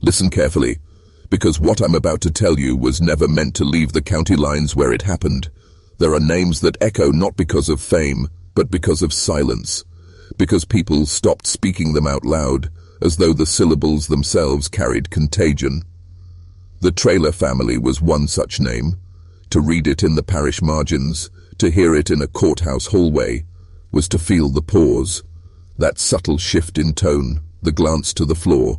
Listen carefully, because what I'm about to tell you was never meant to leave the county lines where it happened. There are names that echo not because of fame, but because of silence. Because people stopped speaking them out loud, as though the syllables themselves carried contagion. The Traylor family was one such name. To read it in the parish margins, to hear it in a courthouse hallway, was to feel the pause, that subtle shift in tone, the glance to the floor,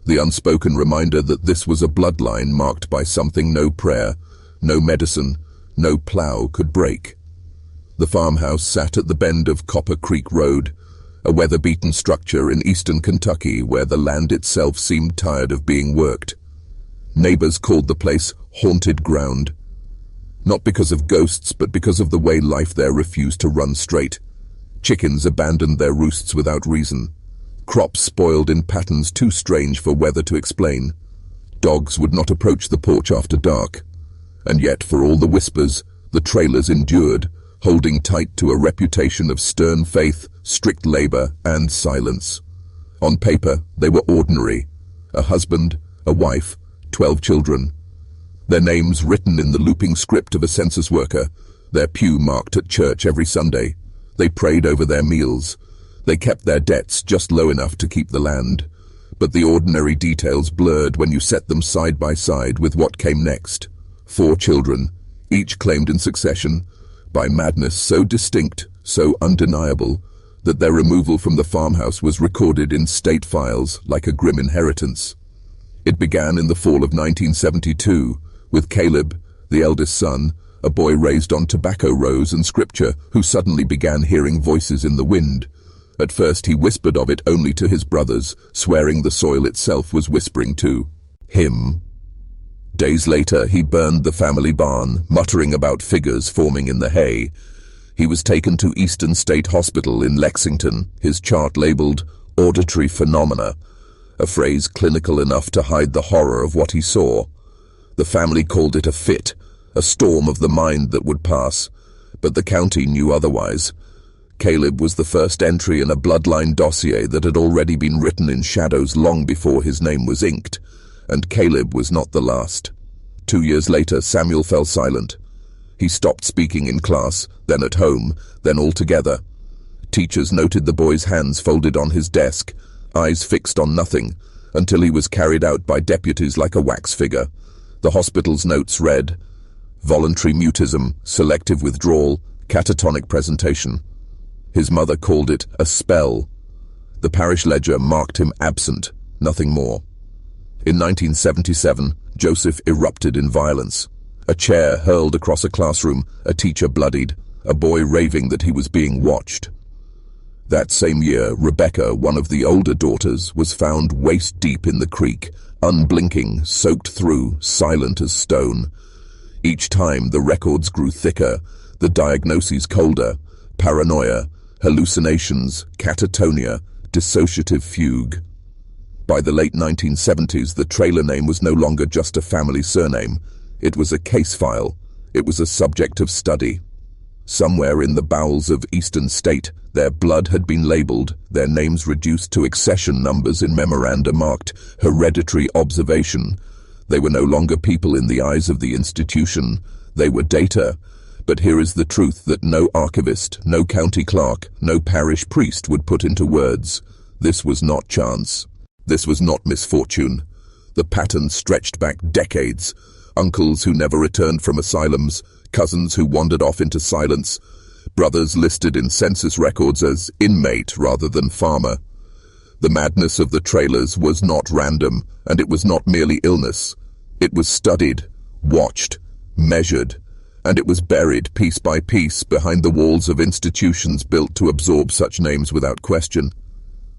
the unspoken reminder that this was a bloodline marked by something no prayer, no medicine, no plough could break. The farmhouse sat at the bend of Copper Creek Road, a weather-beaten structure in eastern Kentucky where the land itself seemed tired of being worked. Neighbors called the place haunted ground, not because of ghosts but because of the way life there refused to run straight. Chickens abandoned their roosts without reason. Crops spoiled in patterns too strange for weather to explain. Dogs would not approach the porch after dark. And yet, for all the whispers, the Traylors endured, holding tight to a reputation of stern faith, strict labor, and silence. On paper, they were ordinary. A husband, a wife, 12 children. Their names written in the looping script of a census worker, their pew marked at church every Sunday. They prayed over their meals. They kept their debts just low enough to keep the land. But the ordinary details blurred when you set them side by side with what came next. 4 children, each claimed in succession, by madness so distinct, so undeniable, that their removal from the farmhouse was recorded in state files like a grim inheritance. It began in the fall of 1972, with Caleb, the eldest son, a boy raised on tobacco rows and scripture, who suddenly began hearing voices in the wind. At first he whispered of it only to his brothers, swearing the soil itself was whispering to him. Days later he burned the family barn, muttering about figures forming in the hay. He was taken to Eastern State Hospital in Lexington, his chart labeled auditory phenomena, a phrase clinical enough to hide the horror of what he saw. The family called it a fit, a storm of the mind that would pass, but the county knew otherwise. Caleb was the first entry in a bloodline dossier that had already been written in shadows long before his name was inked, and Caleb was not the last. 2 years later, Samuel fell silent. He stopped speaking in class, then at home, then altogether. Teachers noted the boy's hands folded on his desk, eyes fixed on nothing, until he was carried out by deputies like a wax figure. The hospital's notes read, "Voluntary mutism, selective withdrawal, catatonic presentation." His mother called it a spell. The parish ledger marked him absent, nothing more. In 1977, Joseph erupted in violence. A chair hurled across a classroom, a teacher bloodied, a boy raving that he was being watched. That same year, Rebecca, one of the older daughters, was found waist-deep in the creek, unblinking, soaked through, silent as stone. Each time the records grew thicker, the diagnoses colder: paranoia, hallucinations, catatonia, dissociative fugue. By the late 1970s, the Traylor name was no longer just a family surname. It was a case file. It was a subject of study. Somewhere in the bowels of Eastern State, their blood had been labeled, their names reduced to accession numbers in memoranda marked hereditary observation. They were no longer people in the eyes of the institution. They were data. But here is the truth that no archivist, no county clerk, no parish priest would put into words. This was not chance. This was not misfortune. The pattern stretched back decades. Uncles who never returned from asylums, cousins who wandered off into silence, brothers listed in census records as inmate rather than farmer. The madness of the Traylors was not random, and it was not merely illness. It was studied, watched, measured, and it was buried piece by piece behind the walls of institutions built to absorb such names without question.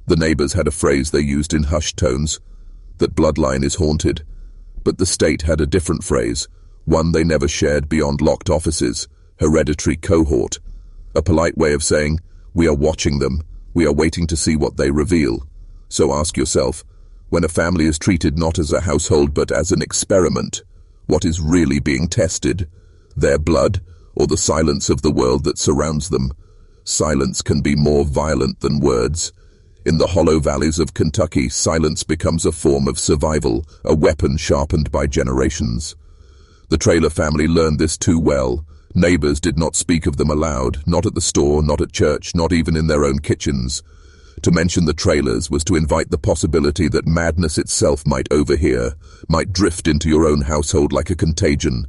The neighbors had a phrase they used in hushed tones, that bloodline is haunted, but the state had a different phrase, one they never shared beyond locked offices: hereditary cohort, a polite way of saying, we are watching them, we are waiting to see what they reveal. So ask yourself, when a family is treated not as a household but as an experiment, what is really being tested? Their blood, or the silence of the world that surrounds them? Silence can be more violent than words. In the hollow valleys of Kentucky, silence becomes a form of survival, a weapon sharpened by generations. The Traylor family learned this too well. Neighbors did not speak of them aloud, not at the store, not at church, not even in their own kitchens. To mention the Traylors was to invite the possibility that madness itself might overhear, might drift into your own household like a contagion.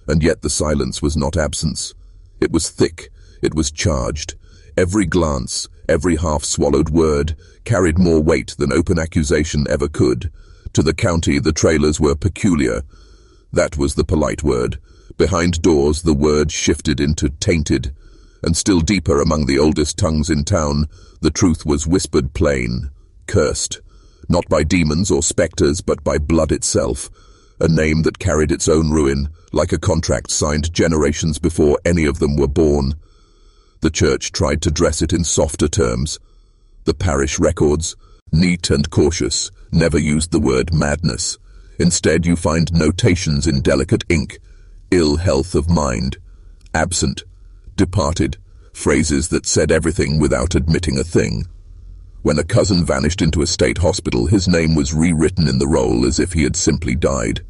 And yet the silence was not absence. It was thick, it was charged. Every glance, every half-swallowed word, carried more weight than open accusation ever could. To the county, the Traylors were peculiar. That was the polite word. Behind doors, the word shifted into tainted. And still deeper among the oldest tongues in town, the truth was whispered plain, cursed. Not by demons or spectres, but by blood itself. A name that carried its own ruin, like a contract signed generations before any of them were born. The church tried to dress it in softer terms. The parish records, neat and cautious, never used the word madness. Instead, you find notations in delicate ink, ill health of mind, absent, departed, phrases that said everything without admitting a thing. When a cousin vanished into a state hospital, his name was rewritten in the roll as if he had simply died.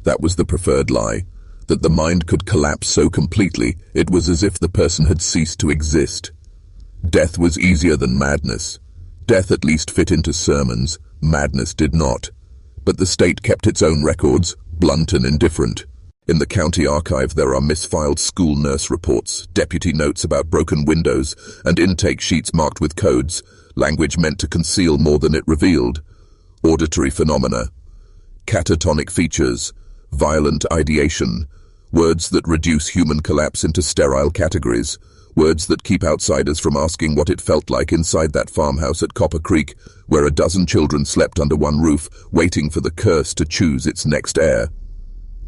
That was the preferred lie, that the mind could collapse so completely it was as if the person had ceased to exist. Death was easier than madness. Death at least fit into sermons, madness did not. But the state kept its own records, blunt and indifferent. In the county archive there are misfiled school nurse reports, deputy notes about broken windows, and intake sheets marked with codes, language meant to conceal more than it revealed. Auditory phenomena, catatonic features, violent ideation, words that reduce human collapse into sterile categories, words that keep outsiders from asking what it felt like inside that farmhouse at Copper Creek, where a dozen children slept under one roof, waiting for the curse to choose its next heir.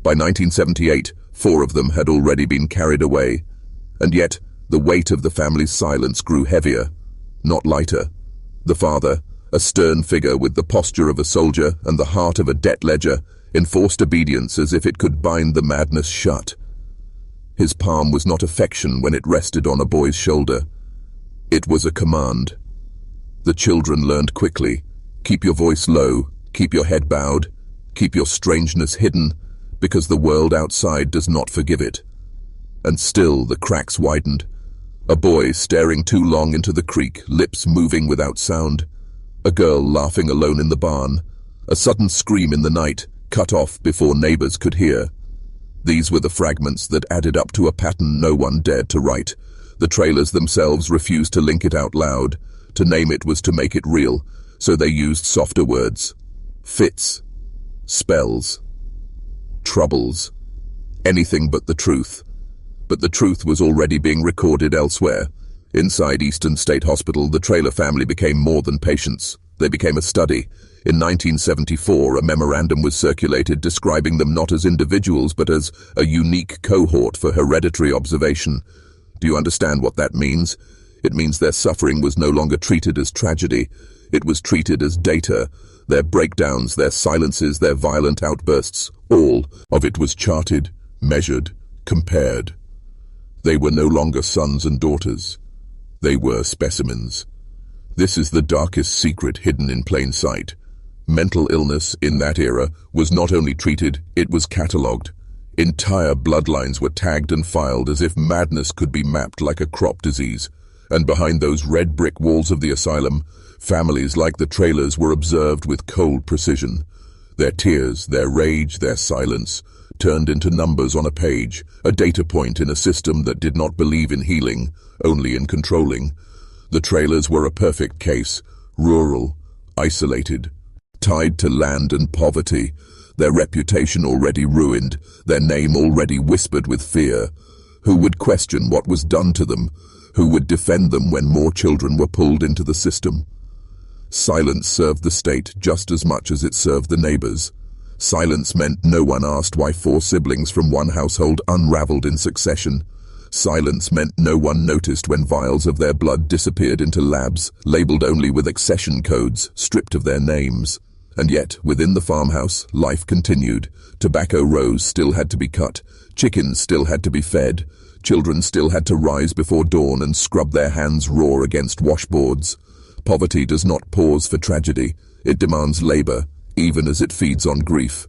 By 1978, 4 of them had already been carried away, and yet the weight of the family's silence grew heavier, not lighter. The father, a stern figure with the posture of a soldier and the heart of a debt ledger, enforced obedience as if it could bind the madness shut. His palm was not affection when it rested on a boy's shoulder. It was a command. The children learned quickly. Keep your voice low, keep your head bowed, keep your strangeness hidden, because the world outside does not forgive it. And still the cracks widened. A boy staring too long into the creek, lips moving without sound. A girl laughing alone in the barn. A sudden scream in the night, cut off before neighbors could hear. These were the fragments that added up to a pattern no one dared to write. The Traylors themselves refused to link it out loud. To name it was to make it real, so they used softer words. Fits, spells, troubles, anything but the truth. But the truth was already being recorded elsewhere. Inside Eastern State Hospital, the Traylor family became more than patients. They became a study. In 1974, a memorandum was circulated describing them not as individuals but as a unique cohort for hereditary observation. Do you understand what that means? It means their suffering was no longer treated as tragedy. It was treated as data. Their breakdowns, their silences, their violent outbursts, all of it was charted, measured, compared. They were no longer sons and daughters. They were specimens. This is the darkest secret hidden in plain sight. Mental illness in that era was not only treated, it was catalogued. Entire bloodlines were tagged and filed as if madness could be mapped like a crop disease. And behind those red brick walls of the asylum, families like the Traylors were observed with cold precision. Their tears, their rage, their silence, turned into numbers on a page, a data point in a system that did not believe in healing, only in controlling. The Traylors were a perfect case, rural, isolated, tied to land and poverty, their reputation already ruined, their name already whispered with fear. Who would question what was done to them? Who would defend them when more children were pulled into the system? Silence served the state just as much as it served the neighbors. Silence meant no one asked why 4 siblings from one household unraveled in succession. Silence meant no one noticed when vials of their blood disappeared into labs, labeled only with accession codes, stripped of their names. And yet, within the farmhouse, life continued. Tobacco rows still had to be cut, chickens still had to be fed, children still had to rise before dawn and scrub their hands raw against washboards. Poverty does not pause for tragedy. It demands labor, even as it feeds on grief.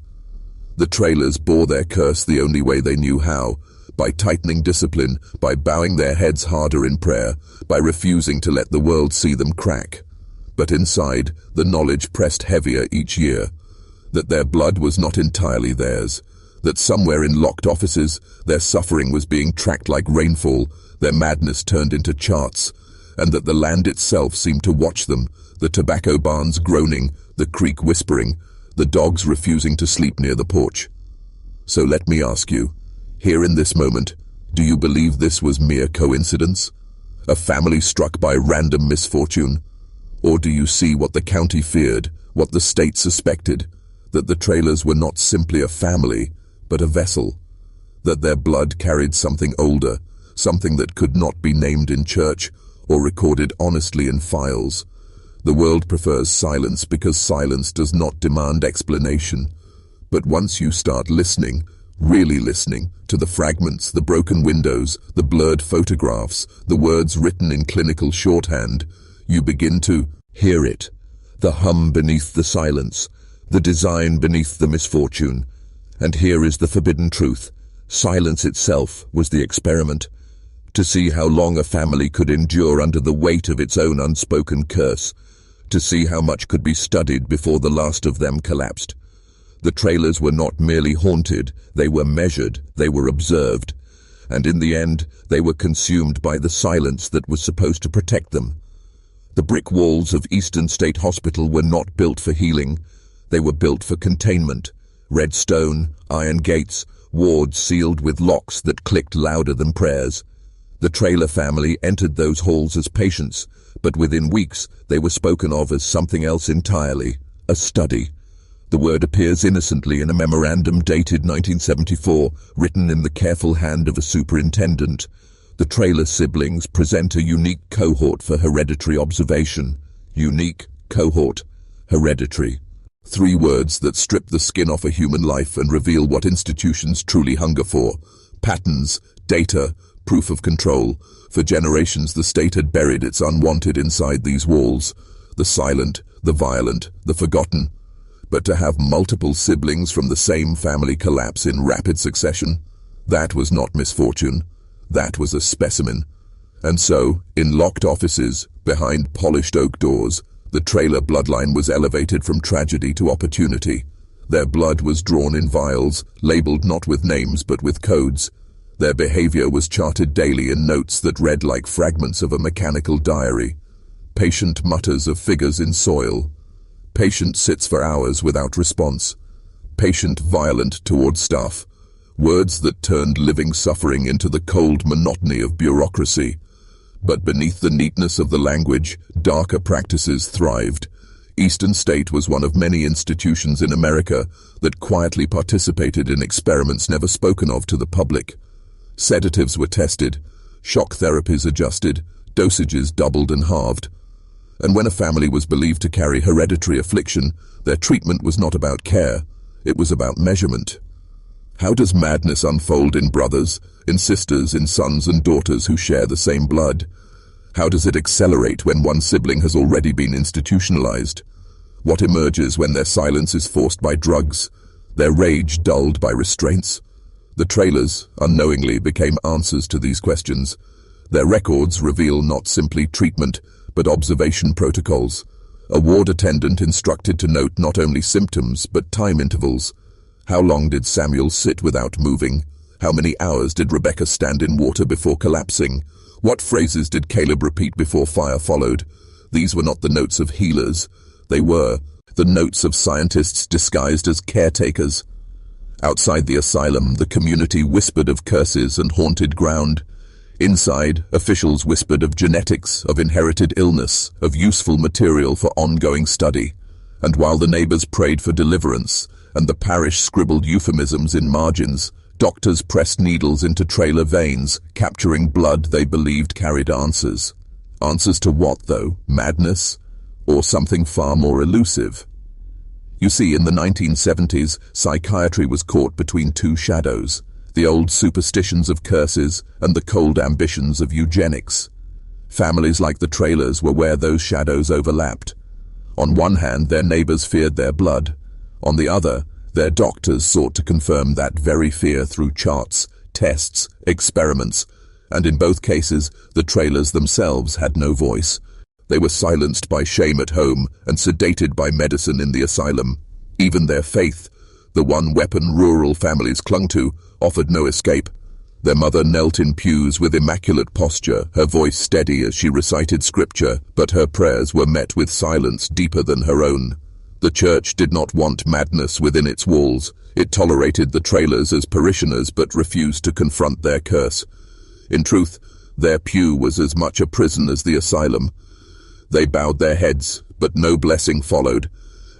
The Traylors bore their curse the only way they knew how, by tightening discipline, by bowing their heads harder in prayer, by refusing to let the world see them crack. But inside, the knowledge pressed heavier each year, that their blood was not entirely theirs, that somewhere in locked offices, their suffering was being tracked like rainfall, their madness turned into charts, and that the land itself seemed to watch them, the tobacco barns groaning, the creek whispering, the dogs refusing to sleep near the porch. So let me ask you, here in this moment, do you believe this was mere coincidence? A family struck by random misfortune? Or do you see what the county feared, what the state suspected, that the Traylors were not simply a family, but a vessel, that their blood carried something older, something that could not be named in church or recorded honestly in files? The world prefers silence because silence does not demand explanation. But once you start listening, really listening, to the fragments, the broken windows, the blurred photographs, the words written in clinical shorthand, you begin to hear it. The hum beneath the silence, the design beneath the misfortune. And here is the forbidden truth. Silence itself was the experiment, to see how long a family could endure under the weight of its own unspoken curse, to see how much could be studied before the last of them collapsed. The Traylors were not merely haunted, they were measured, they were observed, and in the end, they were consumed by the silence that was supposed to protect them. The brick walls of Eastern State Hospital were not built for healing, they were built for containment. Red stone, iron gates, wards sealed with locks that clicked louder than prayers. The Traylor family entered those halls as patients, but within weeks they were spoken of as something else entirely, a study. The word appears innocently in a memorandum dated 1974, written in the careful hand of a superintendent. The Traylor siblings present a unique cohort for hereditary observation. Unique cohort, hereditary. 3 words that strip the skin off a human life and reveal what institutions truly hunger for. Patterns, data, proof of control. For generations the state had buried its unwanted inside these walls. The silent, the violent, the forgotten. But to have multiple siblings from the same family collapse in rapid succession, that was not misfortune. That was a specimen. And so, in locked offices, behind polished oak doors, the Traylor bloodline was elevated from tragedy to opportunity. Their blood was drawn in vials, labeled not with names but with codes. Their behavior was charted daily in notes that read like fragments of a mechanical diary. Patient mutters of figures in soil. Patient sits for hours without response. Patient violent toward staff. Words that turned living suffering into the cold monotony of bureaucracy. But beneath the neatness of the language, darker practices thrived. Eastern State was one of many institutions in America that quietly participated in experiments never spoken of to the public. Sedatives were tested, shock therapies adjusted, dosages doubled and halved. And when a family was believed to carry hereditary affliction, their treatment was not about care, it was about measurement. How does madness unfold in brothers, in sisters, in sons and daughters who share the same blood? How does it accelerate when one sibling has already been institutionalized? What emerges when their silence is forced by drugs, their rage dulled by restraints? The Traylors, unknowingly, became answers to these questions. Their records reveal not simply treatment, but observation protocols. A ward attendant instructed to note not only symptoms, but time intervals. How long did Samuel sit without moving? How many hours did Rebecca stand in water before collapsing? What phrases did Caleb repeat before fire followed? These were not the notes of healers. They were the notes of scientists disguised as caretakers. Outside the asylum, the community whispered of curses and haunted ground. Inside, officials whispered of genetics, of inherited illness, of useful material for ongoing study. And while the neighbors prayed for deliverance, and the parish scribbled euphemisms in margins, doctors pressed needles into Traylor veins, capturing blood they believed carried answers. Answers to what, though? Madness? Or something far more elusive? You see, in the 1970s, psychiatry was caught between 2 shadows, the old superstitions of curses and the cold ambitions of eugenics. Families like the Traylors were where those shadows overlapped. On one hand, their neighbors feared their blood. On the other, their doctors sought to confirm that very fear through charts, tests, experiments, and in both cases, the Traylors themselves had no voice. They were silenced by shame at home and sedated by medicine in the asylum. Even their faith, the one weapon rural families clung to, offered no escape. Their mother knelt in pews with immaculate posture, her voice steady as she recited scripture, but her prayers were met with silence deeper than her own. The church did not want madness within its walls. It tolerated the Traylors as parishioners but refused to confront their curse. In truth, their pew was as much a prison as the asylum. They bowed their heads, but no blessing followed,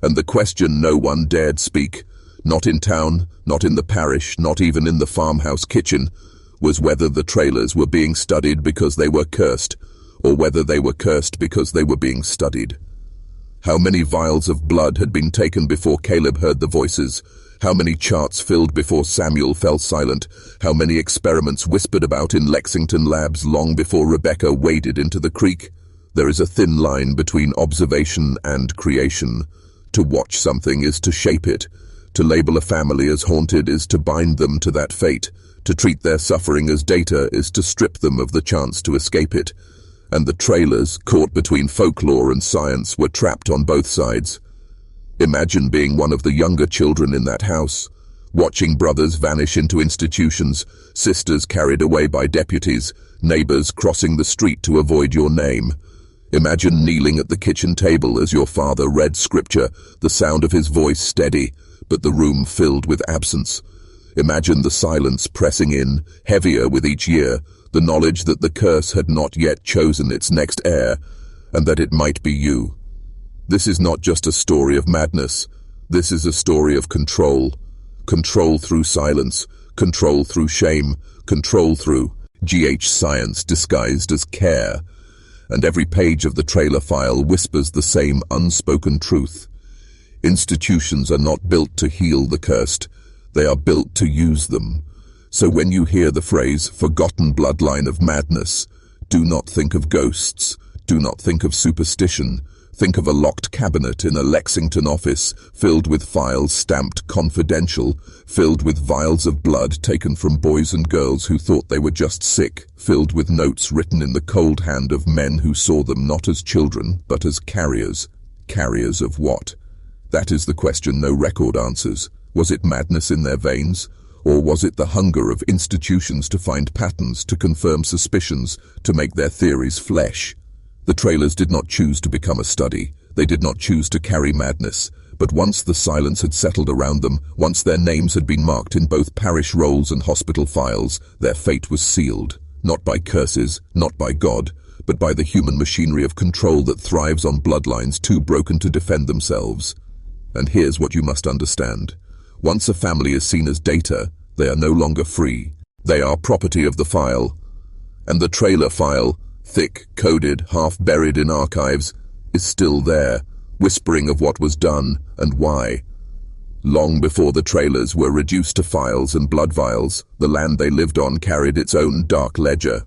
and the question no one dared speak, not in town, not in the parish, not even in the farmhouse kitchen, was whether the Traylors were being studied because they were cursed, or whether they were cursed because they were being studied. How many vials of blood had been taken before Caleb heard the voices? How many charts filled before Samuel fell silent? How many experiments whispered about in Lexington labs long before Rebecca waded into the creek? There is a thin line between observation and creation. To watch something is to shape it. To label a family as haunted is to bind them to that fate. To treat their suffering as data is to strip them of the chance to escape it. And the Traylors, caught between folklore and science, were trapped on both sides. Imagine being one of the younger children in that house, watching brothers vanish into institutions, sisters carried away by deputies, neighbors crossing the street to avoid your name. Imagine kneeling at the kitchen table as your father read scripture, the sound of his voice steady, but the room filled with absence. Imagine the silence pressing in, heavier with each year, the knowledge that the curse had not yet chosen its next heir, and that it might be you. This is not just a story of madness. This is a story of control. Control through silence, control through shame, control through science disguised as care. And every page of the Traylor file whispers the same unspoken truth. Institutions are not built to heal the cursed. They are built to use them. So when you hear the phrase, forgotten bloodline of madness, do not think of ghosts. Do not think of superstition. Think of a locked cabinet in a Lexington office, filled with files stamped confidential, filled with vials of blood taken from boys and girls who thought they were just sick, filled with notes written in the cold hand of men who saw them not as children, but as carriers. Carriers of what? That is the question no record answers. Was it madness in their veins? Or was it the hunger of institutions to find patterns, to confirm suspicions, to make their theories flesh? The Traylors did not choose to become a study. They did not choose to carry madness. But once the silence had settled around them, once their names had been marked in both parish rolls and hospital files, their fate was sealed. Not by curses, not by God, but by the human machinery of control that thrives on bloodlines too broken to defend themselves. And here's what you must understand. Once a family is seen as data, they are no longer free. They are property of the file. And the Traylor file, thick, coded, half buried in archives, is still there, whispering of what was done and why. Long before the Traylors were reduced to files and blood vials, the land they lived on carried its own dark ledger.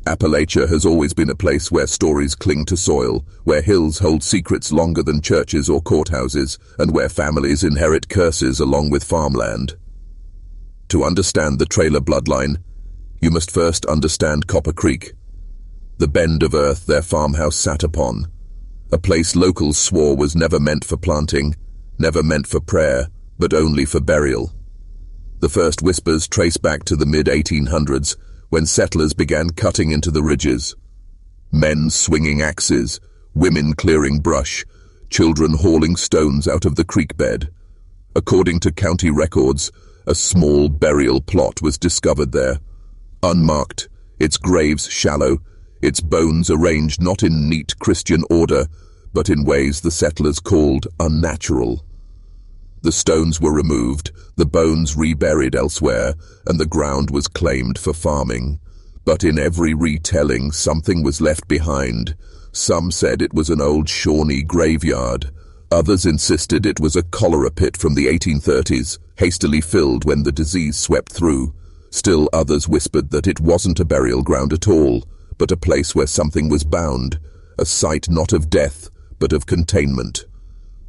Appalachia has always been a place where stories cling to soil, where hills hold secrets longer than churches or courthouses, and where families inherit curses along with farmland. To understand the Traylor bloodline, you must first understand Copper Creek, the bend of earth their farmhouse sat upon, a place locals swore was never meant for planting, never meant for prayer, but only for burial. The first whispers trace back to the mid-1800s, when settlers began cutting into the ridges. Men swinging axes, women clearing brush, children hauling stones out of the creek bed. According to county records, a small burial plot was discovered there. Unmarked, its graves shallow, its bones arranged not in neat Christian order, but in ways the settlers called unnatural. The stones were removed, the bones reburied elsewhere, and the ground was claimed for farming. But in every retelling, something was left behind. Some said it was an old Shawnee graveyard. Others insisted it was a cholera pit from the 1830s, hastily filled when the disease swept through. Still others whispered that it wasn't a burial ground at all, but a place where something was bound, a site not of death, but of containment.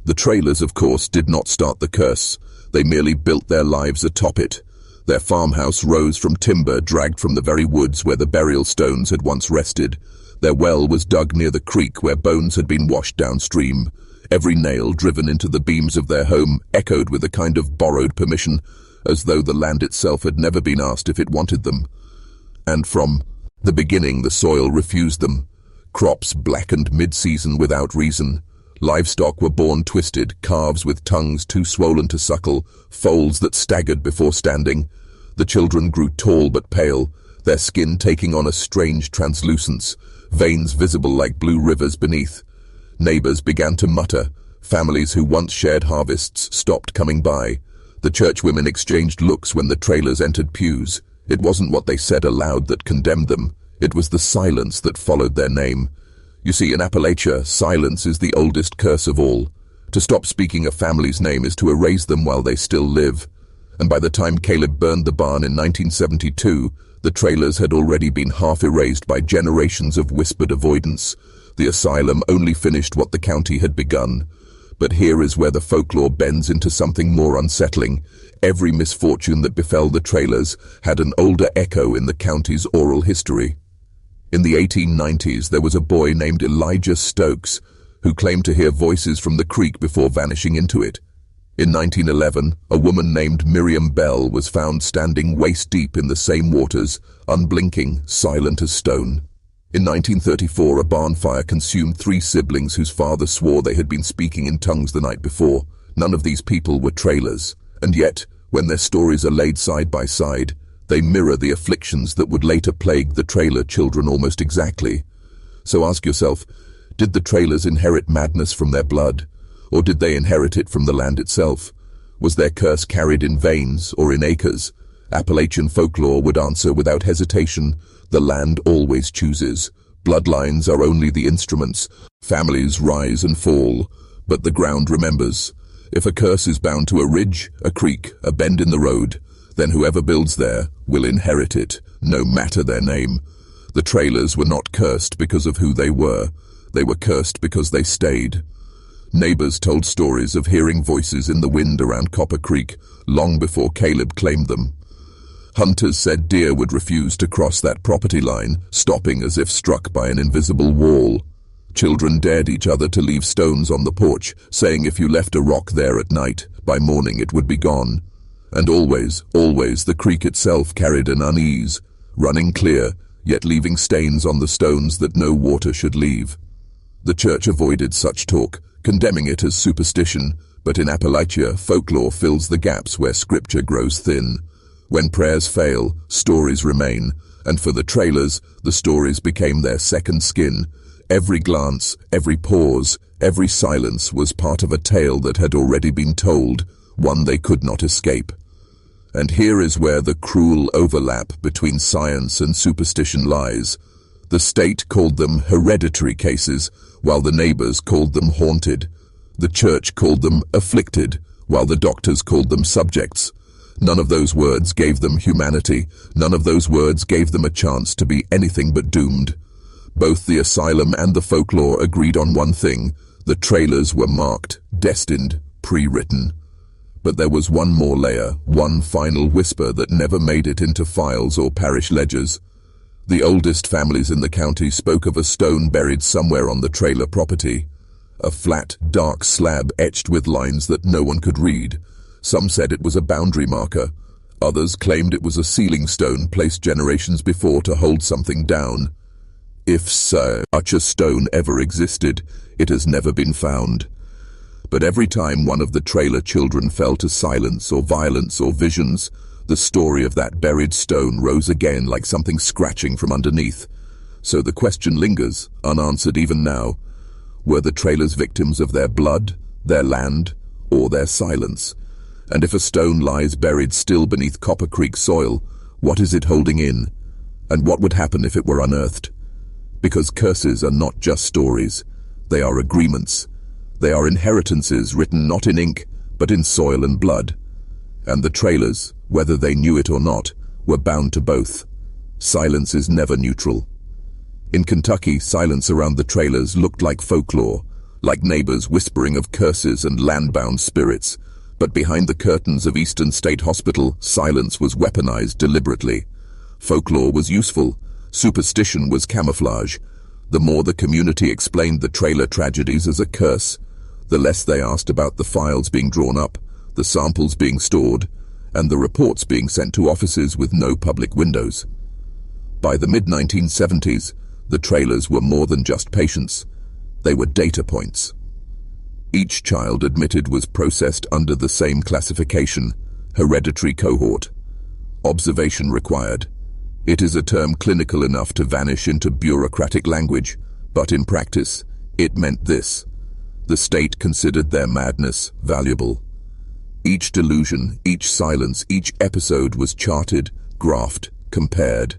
The Traylors, of course, did not start the curse. They merely built their lives atop it. Their farmhouse rose from timber dragged from the very woods where the burial stones had once rested. Their well was dug near the creek where bones had been washed downstream. Every nail driven into the beams of their home echoed with a kind of borrowed permission, as though the land itself had never been asked if it wanted them. And from the beginning the soil refused them. Crops blackened mid-season without reason. Livestock were born twisted, calves with tongues too swollen to suckle, foals that staggered before standing. The children grew tall but pale, their skin taking on a strange translucence, veins visible like blue rivers beneath. Neighbors began to mutter. Families who once shared harvests stopped coming by. The churchwomen exchanged looks when the Traylors entered pews. It wasn't what they said aloud that condemned them. It was the silence that followed their name. You see, in Appalachia, silence is the oldest curse of all. To stop speaking a family's name is to erase them while they still live. And by the time Caleb burned the barn in 1972, the Traylors had already been half erased by generations of whispered avoidance. The asylum only finished what the county had begun. But here is where the folklore bends into something more unsettling. Every misfortune that befell the Traylors had an older echo in the county's oral history. In the 1890s, there was a boy named Elijah Stokes who claimed to hear voices from the creek before vanishing into it. In 1911, a woman named Miriam Bell was found standing waist-deep in the same waters, unblinking, silent as stone. In 1934, a barn fire consumed 3 siblings whose father swore they had been speaking in tongues the night before. None of these people were Traylors, and yet, when their stories are laid side by side, they mirror the afflictions that would later plague the Traylor children almost exactly. So ask yourself, did the Traylors inherit madness from their blood, or did they inherit it from the land itself? Was their curse carried in veins or in acres? Appalachian folklore would answer without hesitation, the land always chooses. Bloodlines are only the instruments. Families rise and fall, but the ground remembers. If a curse is bound to a ridge, a creek, a bend in the road, then whoever builds there will inherit it, no matter their name. The Traylors were not cursed because of who they were cursed because they stayed. Neighbors told stories of hearing voices in the wind around Copper Creek long before Caleb claimed them. Hunters said deer would refuse to cross that property line, stopping as if struck by an invisible wall. Children dared each other to leave stones on the porch, saying if you left a rock there at night, by morning it would be gone. And always, the creek itself carried an unease, running clear, yet leaving stains on the stones that no water should leave. The church avoided such talk, condemning it as superstition, but in Appalachia, folklore fills the gaps where scripture grows thin. When prayers fail, stories remain, and for the Traylors, the stories became their second skin. Every glance, every pause, every silence was part of a tale that had already been told, one they could not escape. And here is where the cruel overlap between science and superstition lies. The state called them hereditary cases, while the neighbors called them haunted. The church called them afflicted, while the doctors called them subjects. None of those words gave them humanity. None of those words gave them a chance to be anything but doomed. Both the asylum and the folklore agreed on one thing. The Traylors were marked, destined, pre-written. But there was one more layer, one final whisper that never made it into files or parish ledgers. The oldest families in the county spoke of a stone buried somewhere on the Traylor property. A flat, dark slab etched with lines that no one could read. Some said it was a boundary marker. Others claimed it was a sealing stone placed generations before to hold something down. If such a stone ever existed, it has never been found. But every time one of the Traylor children fell to silence or violence or visions, the story of that buried stone rose again like something scratching from underneath. So the question lingers, unanswered even now. Were the Traylors victims of their blood, their land, or their silence? And if a stone lies buried still beneath Copper Creek soil, what is it holding in? And what would happen if it were unearthed? Because curses are not just stories. They are agreements. They are inheritances written not in ink, but in soil and blood. And the Traylors, whether they knew it or not, were bound to both. Silence is never neutral. In Kentucky, silence around the trailers looked like folklore, like neighbors whispering of curses and land-bound spirits. But behind the curtains of Eastern State Hospital, silence was weaponized deliberately. Folklore was useful. Superstition was camouflage. The more the community explained the trailer tragedies as a curse, the less they asked about the files being drawn up, the samples being stored, and the reports being sent to offices with no public windows. By the mid-1970s, the trailers were more than just patients. They were data points. Each child admitted was processed under the same classification, hereditary cohort. Observation required. It is a term clinical enough to vanish into bureaucratic language, but in practice, it meant this. The state considered their madness valuable. Each delusion, each silence, each episode was charted, graphed, compared.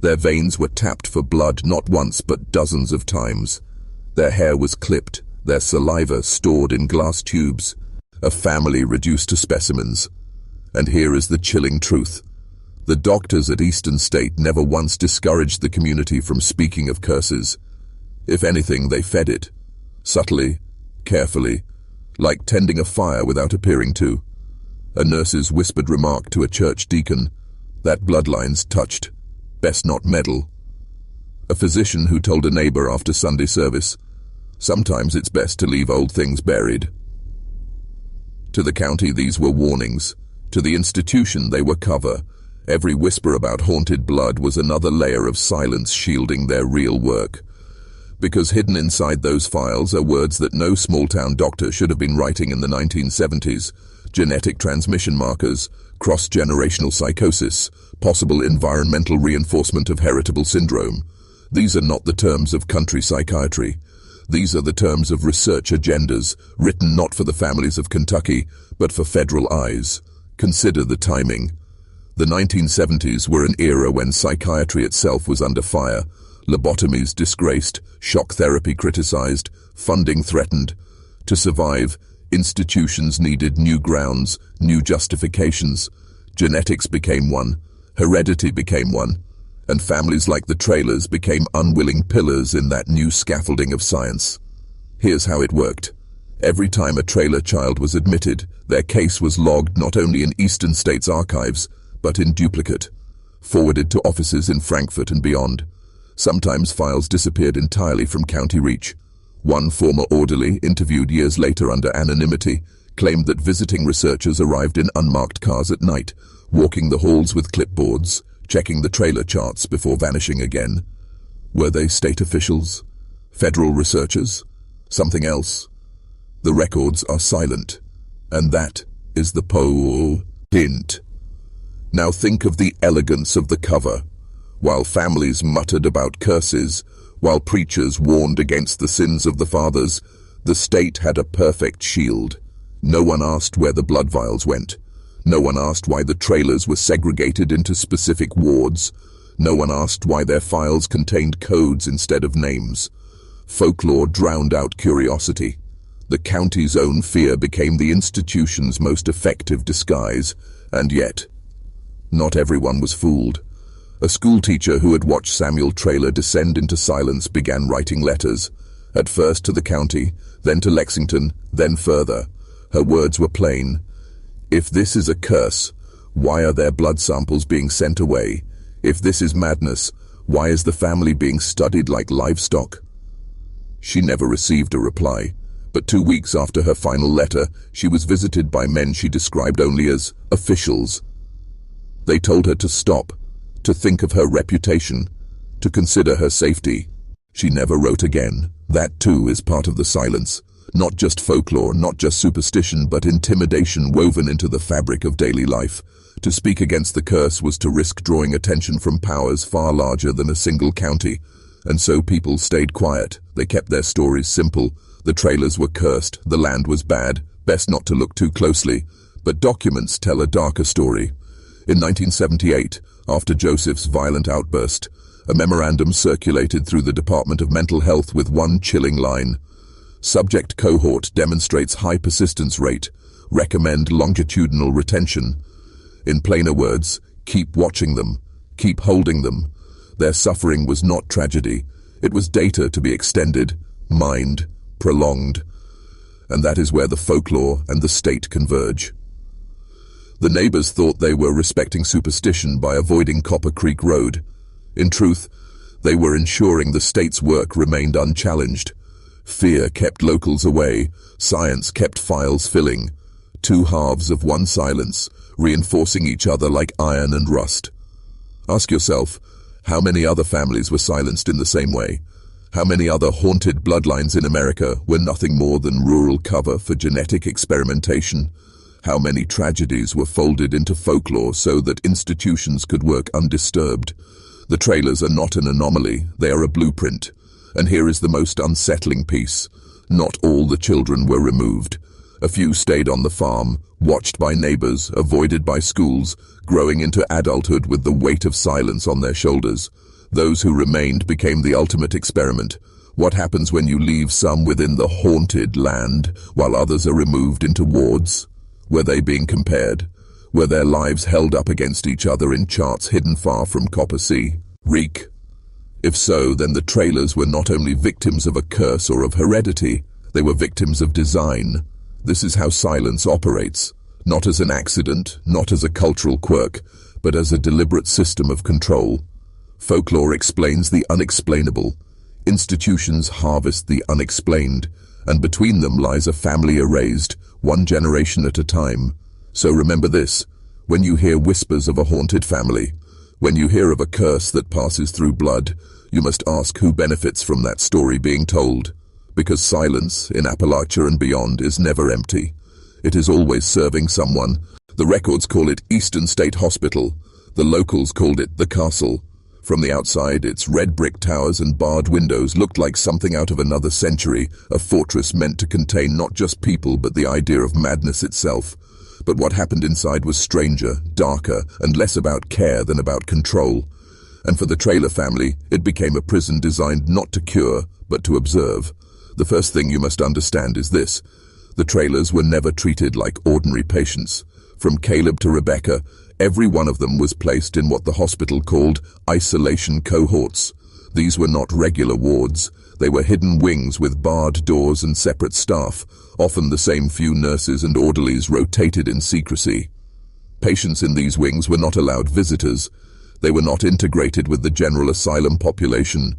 Their veins were tapped for blood not once but dozens of times. Their hair was clipped, their saliva stored in glass tubes, a family reduced to specimens. And here is the chilling truth. The doctors at Eastern State never once discouraged the community from speaking of curses. If anything, they fed it. Subtly, carefully, like tending a fire without appearing to. A nurse's whispered remark to a church deacon, "That bloodline's touched. Best not meddle." A physician who told a neighbor after Sunday service, "Sometimes it's best to leave old things buried." To the county, these were warnings. To the institution, they were cover. Every whisper about haunted blood was another layer of silence shielding their real work. Because hidden inside those files are words that no small-town doctor should have been writing in the 1970s. Genetic transmission markers, cross-generational psychosis, possible environmental reinforcement of heritable syndrome. These are not the terms of country psychiatry. These are the terms of research agendas, written not for the families of Kentucky, but for federal eyes. Consider the timing. The 1970s were an era when psychiatry itself was under fire. Lobotomies disgraced, shock therapy criticized, funding threatened. To survive, institutions needed new grounds, new justifications. Genetics became one, heredity became one, and families like the Traylors became unwilling pillars in that new scaffolding of science. Here's how it worked. Every time a Traylor child was admitted, their case was logged not only in Eastern States archives, but in duplicate, forwarded to offices in Frankfurt and beyond. Sometimes files disappeared entirely from county reach. One former orderly, interviewed years later under anonymity, claimed that visiting researchers arrived in unmarked cars at night, walking the halls with clipboards, checking the trailer charts before vanishing again. Were they state officials? Federal researchers? Something else? The records are silent, and that is the point. Now think of the elegance of the cover. While families muttered about curses, while preachers warned against the sins of the fathers, the state had a perfect shield. No one asked where the blood vials went. No one asked why the trailers were segregated into specific wards. No one asked why their files contained codes instead of names. Folklore drowned out curiosity. The county's own fear became the institution's most effective disguise, and yet, not everyone was fooled. A schoolteacher who had watched Samuel Traylor descend into silence began writing letters, at first to the county, then to Lexington, then further. Her words were plain. If this is a curse, why are their blood samples being sent away? If this is madness, why is the family being studied like livestock? She never received a reply, but 2 weeks after her final letter, she was visited by men she described only as officials. They told her to stop, to think of her reputation, to consider her safety. She never wrote again. That too is part of the silence. Not just folklore, not just superstition, but intimidation woven into the fabric of daily life. To speak against the curse was to risk drawing attention from powers far larger than a single county. And so people stayed quiet. They kept their stories simple. The Traylors were cursed, the land was bad, best not to look too closely. But documents tell a darker story. In 1978, after Joseph's violent outburst, a memorandum circulated through the Department of Mental Health with one chilling line. Subject cohort demonstrates high persistence rate. Recommend longitudinal retention. In plainer words, keep watching them. Keep holding them. Their suffering was not tragedy. It was data to be extended, mined, prolonged, and that is where the folklore and the state converge. The neighbors thought they were respecting superstition by avoiding Copper Creek Road. In truth, they were ensuring the state's work remained unchallenged. Fear kept locals away, science kept files filling. Two halves of one silence, reinforcing each other like iron and rust. Ask yourself, how many other families were silenced in the same way? How many other haunted bloodlines in America were nothing more than rural cover for genetic experimentation? How many tragedies were folded into folklore so that institutions could work undisturbed? The Traylors are not an anomaly, they are a blueprint. And here is the most unsettling piece. Not all the children were removed. A few stayed on the farm, watched by neighbors, avoided by schools, growing into adulthood with the weight of silence on their shoulders. Those who remained became the ultimate experiment. What happens when you leave some within the haunted land, while others are removed into wards? Were they being compared? Were their lives held up against each other in charts hidden far from Copper Sea? Reek? If so, then the Traylors were not only victims of a curse or of heredity, they were victims of design. This is how silence operates, not as an accident, not as a cultural quirk, but as a deliberate system of control. Folklore explains the unexplainable. Institutions harvest the unexplained, and between them lies a family erased, one generation at a time. So remember this, when you hear whispers of a haunted family, when you hear of a curse that passes through blood, you must ask who benefits from that story being told. Because silence, in Appalachia and beyond, is never empty. It is always serving someone. The records call it Eastern State Hospital. The locals called it the Castle. From the outside, its red brick towers and barred windows looked like something out of another century, a fortress meant to contain not just people but the idea of madness itself. But what happened inside was stranger, darker, and less about care than about control. And for the Traylor family, it became a prison designed not to cure, but to observe. The first thing you must understand is this. The Traylors were never treated like ordinary patients. From Caleb to Rebecca, every one of them was placed in what the hospital called isolation cohorts. These were not regular wards. They were hidden wings with barred doors and separate staff. Often the same few nurses and orderlies rotated in secrecy. Patients in these wings were not allowed visitors. They were not integrated with the general asylum population.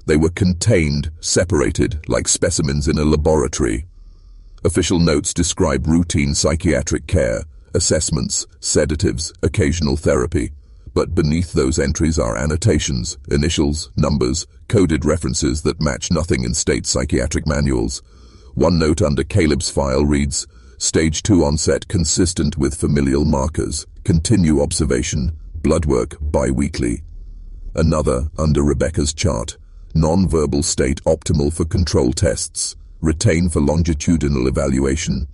They were contained, separated, like specimens in a laboratory. Official notes describe routine psychiatric care, assessments, sedatives, occasional therapy. But beneath those entries are annotations, initials, numbers, coded references that match nothing in state psychiatric manuals. One note under Caleb's file reads, Stage 2 onset consistent with familial markers. Continue observation. Blood work bi-weekly. Another under Rebecca's chart. Non-verbal state optimal for control tests. Retain for longitudinal evaluation.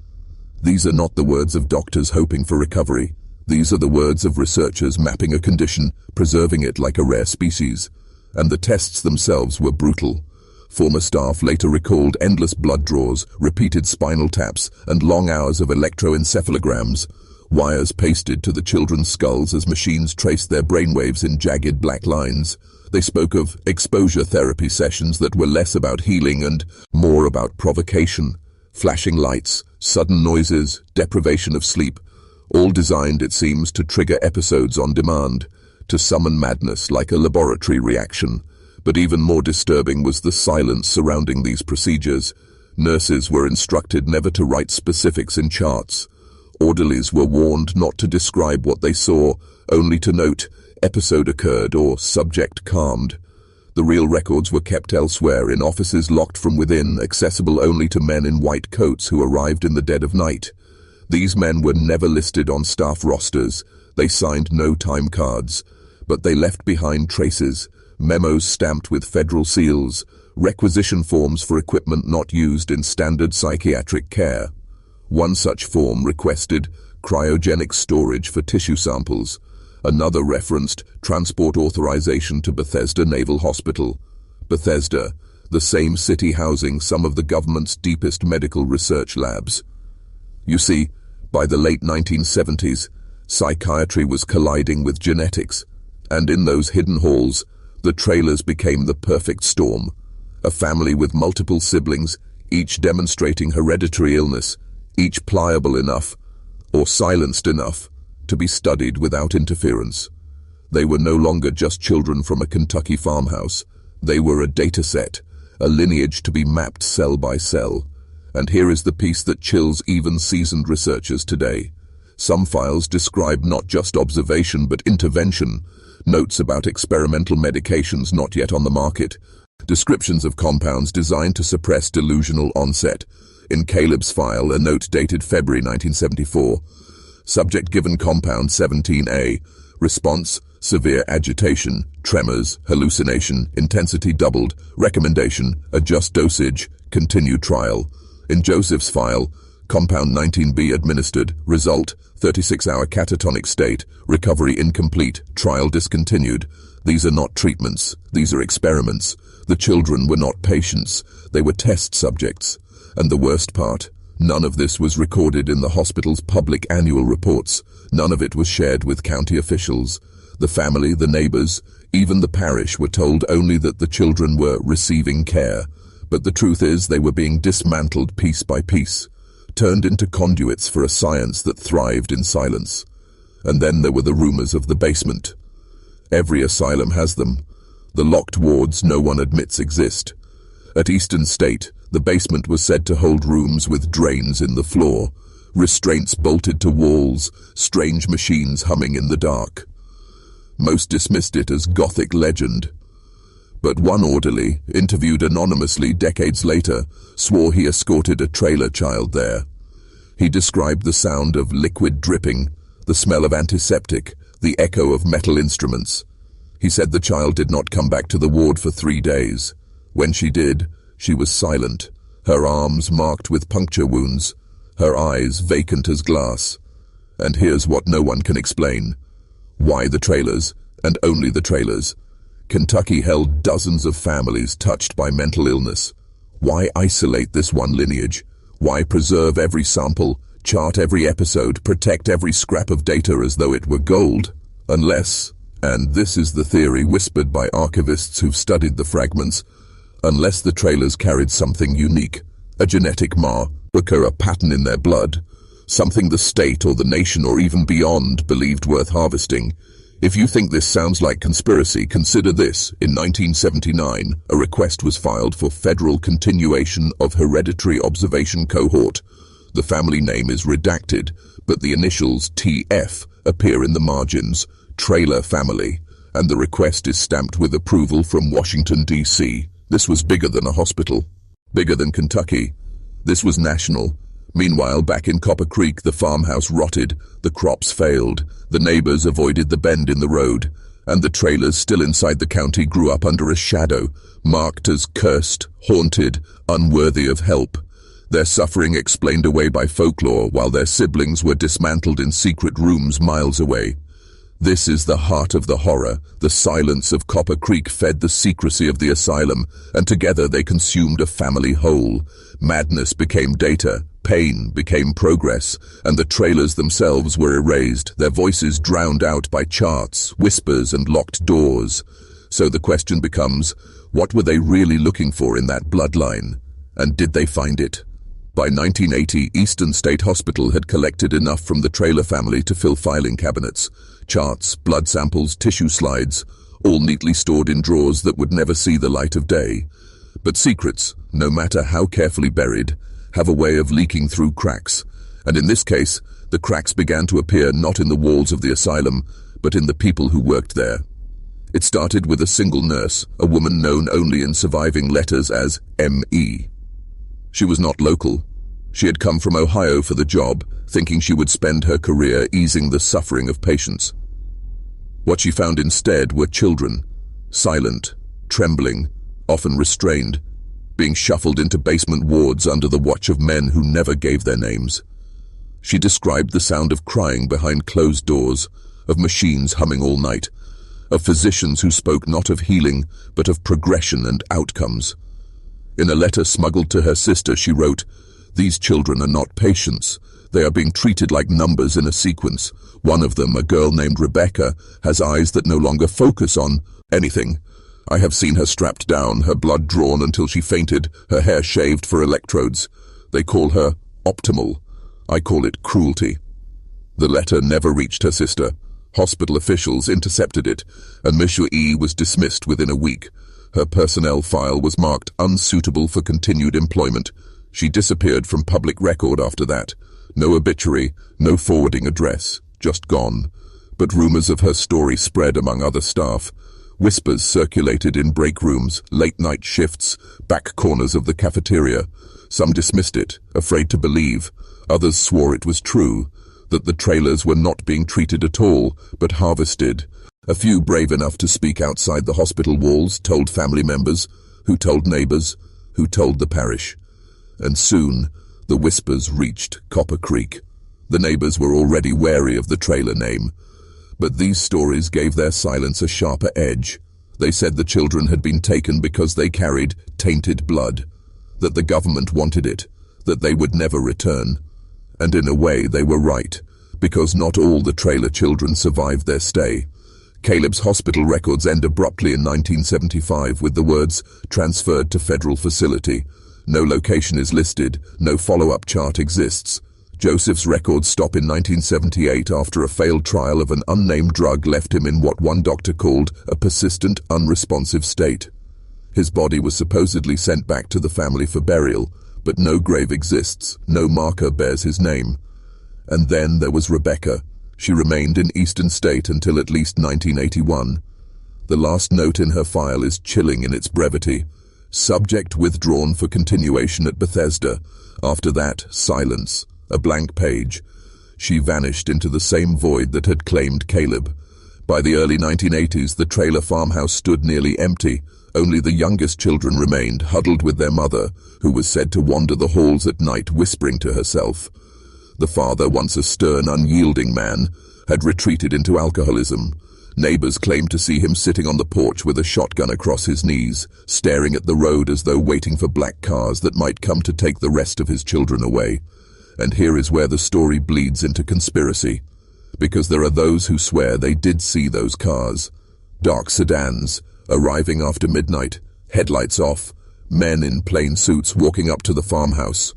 These are not the words of doctors hoping for recovery. These are the words of researchers mapping a condition, preserving it like a rare species. And the tests themselves were brutal. Former staff later recalled endless blood draws, repeated spinal taps, and long hours of electroencephalograms. Wires pasted to the children's skulls as machines traced their brainwaves in jagged black lines. They spoke of exposure therapy sessions that were less about healing and more about provocation. Flashing lights, sudden noises, deprivation of sleep, all designed, it seems, to trigger episodes on demand, to summon madness like a laboratory reaction. But even more disturbing was the silence surrounding these procedures. Nurses were instructed never to write specifics in charts. Orderlies were warned not to describe what they saw, only to note, episode occurred or subject calmed. The real records were kept elsewhere, in offices locked from within, accessible only to men in white coats who arrived in the dead of night. These men were never listed on staff rosters. They signed no time cards, but they left behind traces, memos stamped with federal seals, requisition forms for equipment not used in standard psychiatric care. One such form requested cryogenic storage for tissue samples. Another referenced transport authorization to Bethesda Naval Hospital. Bethesda, the same city housing some of the government's deepest medical research labs. You see, by the late 1970s, psychiatry was colliding with genetics, and in those hidden halls, the Traylors became the perfect storm. A family with multiple siblings, each demonstrating hereditary illness, each pliable enough, or silenced enough, to be studied without interference. They were no longer just children from a Kentucky farmhouse. They were a data set, a lineage to be mapped cell by cell. And here is the piece that chills even seasoned researchers today. Some files describe not just observation but intervention, notes about experimental medications not yet on the market, descriptions of compounds designed to suppress delusional onset. In Caleb's file, a note dated February 1974. Subject given compound 17A. Response: severe agitation, tremors, hallucination, intensity doubled. Recommendation: adjust dosage, continue trial. In Joseph's file, compound 19B administered. Result: 36-hour catatonic state, recovery incomplete, trial discontinued. These are not treatments, these are experiments. The children were not patients, they were test subjects. And the worst part, none of this was recorded in the hospital's public annual reports. None of it was shared with county officials. The family, the neighbors, even the parish were told only that the children were receiving care. But the truth is they were being dismantled piece by piece, turned into conduits for a science that thrived in silence. And then there were the rumors of the basement. Every asylum has them. The locked wards no one admits exist. At Eastern State, the basement was said to hold rooms with drains in the floor, restraints bolted to walls, strange machines humming in the dark. Most dismissed it as Gothic legend. But one orderly, interviewed anonymously decades later, swore he escorted a Traylor child there. He described the sound of liquid dripping, the smell of antiseptic, the echo of metal instruments. He said the child did not come back to the ward for 3 days. When she did, she was silent, her arms marked with puncture wounds, her eyes vacant as glass. And here's what no one can explain. Why the Traylors, and only the Traylors? Kentucky held dozens of families touched by mental illness. Why isolate this one lineage? Why preserve every sample, chart every episode, protect every scrap of data as though it were gold? Unless, and this is the theory whispered by archivists who've studied the fragments, unless the Traylors carried something unique, a genetic marker, a pattern in their blood, something the state or the nation or even beyond believed worth harvesting. If you think this sounds like conspiracy, consider this. In 1979, a request was filed for federal continuation of hereditary observation cohort. The family name is redacted, but the initials TF appear in the margins, Traylor family, and the request is stamped with approval from Washington, D.C. This was bigger than a hospital, bigger than Kentucky. This was national. Meanwhile, back in Copper Creek, the farmhouse rotted, the crops failed, the neighbors avoided the bend in the road, and the Traylors still inside the county grew up under a shadow, marked as cursed, haunted, unworthy of help. Their suffering explained away by folklore, while their siblings were dismantled in secret rooms miles away. This is the heart of the horror. The silence of Copper Creek fed the secrecy of the asylum, and together they consumed a family whole. Madness became data, pain became progress, and the Traylors themselves were erased, their voices drowned out by charts, whispers, and locked doors. So the question becomes, what were they really looking for in that bloodline? And did they find it? By 1980, Eastern State Hospital had collected enough from the Traylor family to fill filing cabinets. Charts, blood samples, tissue slides, all neatly stored in drawers that would never see the light of day. But secrets, no matter how carefully buried, have a way of leaking through cracks. And in this case, the cracks began to appear not in the walls of the asylum, but in the people who worked there. It started with a single nurse, a woman known only in surviving letters as M.E. She was not local. She had come from Ohio for the job, thinking she would spend her career easing the suffering of patients. What she found instead were children, silent, trembling, often restrained, being shuffled into basement wards under the watch of men who never gave their names. She described the sound of crying behind closed doors, of machines humming all night, of physicians who spoke not of healing, but of progression and outcomes. In a letter smuggled to her sister, she wrote, "These children are not patients. They are being treated like numbers in a sequence. One of them, a girl named Rebecca, has eyes that no longer focus on anything. I have seen her strapped down, her blood drawn until she fainted, her hair shaved for electrodes. They call her optimal. I call it cruelty. The letter never reached her sister. Hospital officials intercepted it, and Monsieur E was dismissed within a week. Her personnel file was marked unsuitable for continued employment. She disappeared from public record after that. No obituary, no forwarding address, just gone. But rumors of her story spread among other staff. Whispers circulated in break rooms, late-night shifts, back corners of the cafeteria. Some dismissed it, afraid to believe. Others swore it was true, that the Traylors were not being treated at all, but harvested. A few brave enough to speak outside the hospital walls told family members, who told neighbors, who told the parish. And soon, the whispers reached Copper Creek. The neighbors were already wary of the Traylor name. But these stories gave their silence a sharper edge. They said the children had been taken because they carried tainted blood, that the government wanted it, that they would never return. And in a way they were right, because not all the Traylor children survived their stay. Caleb's hospital records end abruptly in 1975 with the words, "transferred to federal facility." No location is listed, no follow-up chart exists. Joseph's records stop in 1978 after a failed trial of an unnamed drug left him in what one doctor called a persistent, unresponsive state. His body was supposedly sent back to the family for burial, but no grave exists, no marker bears his name. And then there was Rebecca. She remained in Eastern State until at least 1981. The last note in her file is chilling in its brevity. Subject withdrawn for continuation at Bethesda. After that, silence. A blank page. She vanished into the same void that had claimed Caleb. By the early 1980s, the Traylor farmhouse stood nearly empty. Only the youngest children remained, huddled with their mother, who was said to wander the halls at night whispering to herself. The father, once a stern, unyielding man, had retreated into alcoholism. Neighbors claimed to see him sitting on the porch with a shotgun across his knees, staring at the road as though waiting for black cars that might come to take the rest of his children away. And here is where the story bleeds into conspiracy, because there are those who swear they did see those cars. Dark sedans, arriving after midnight, headlights off, men in plain suits walking up to the farmhouse.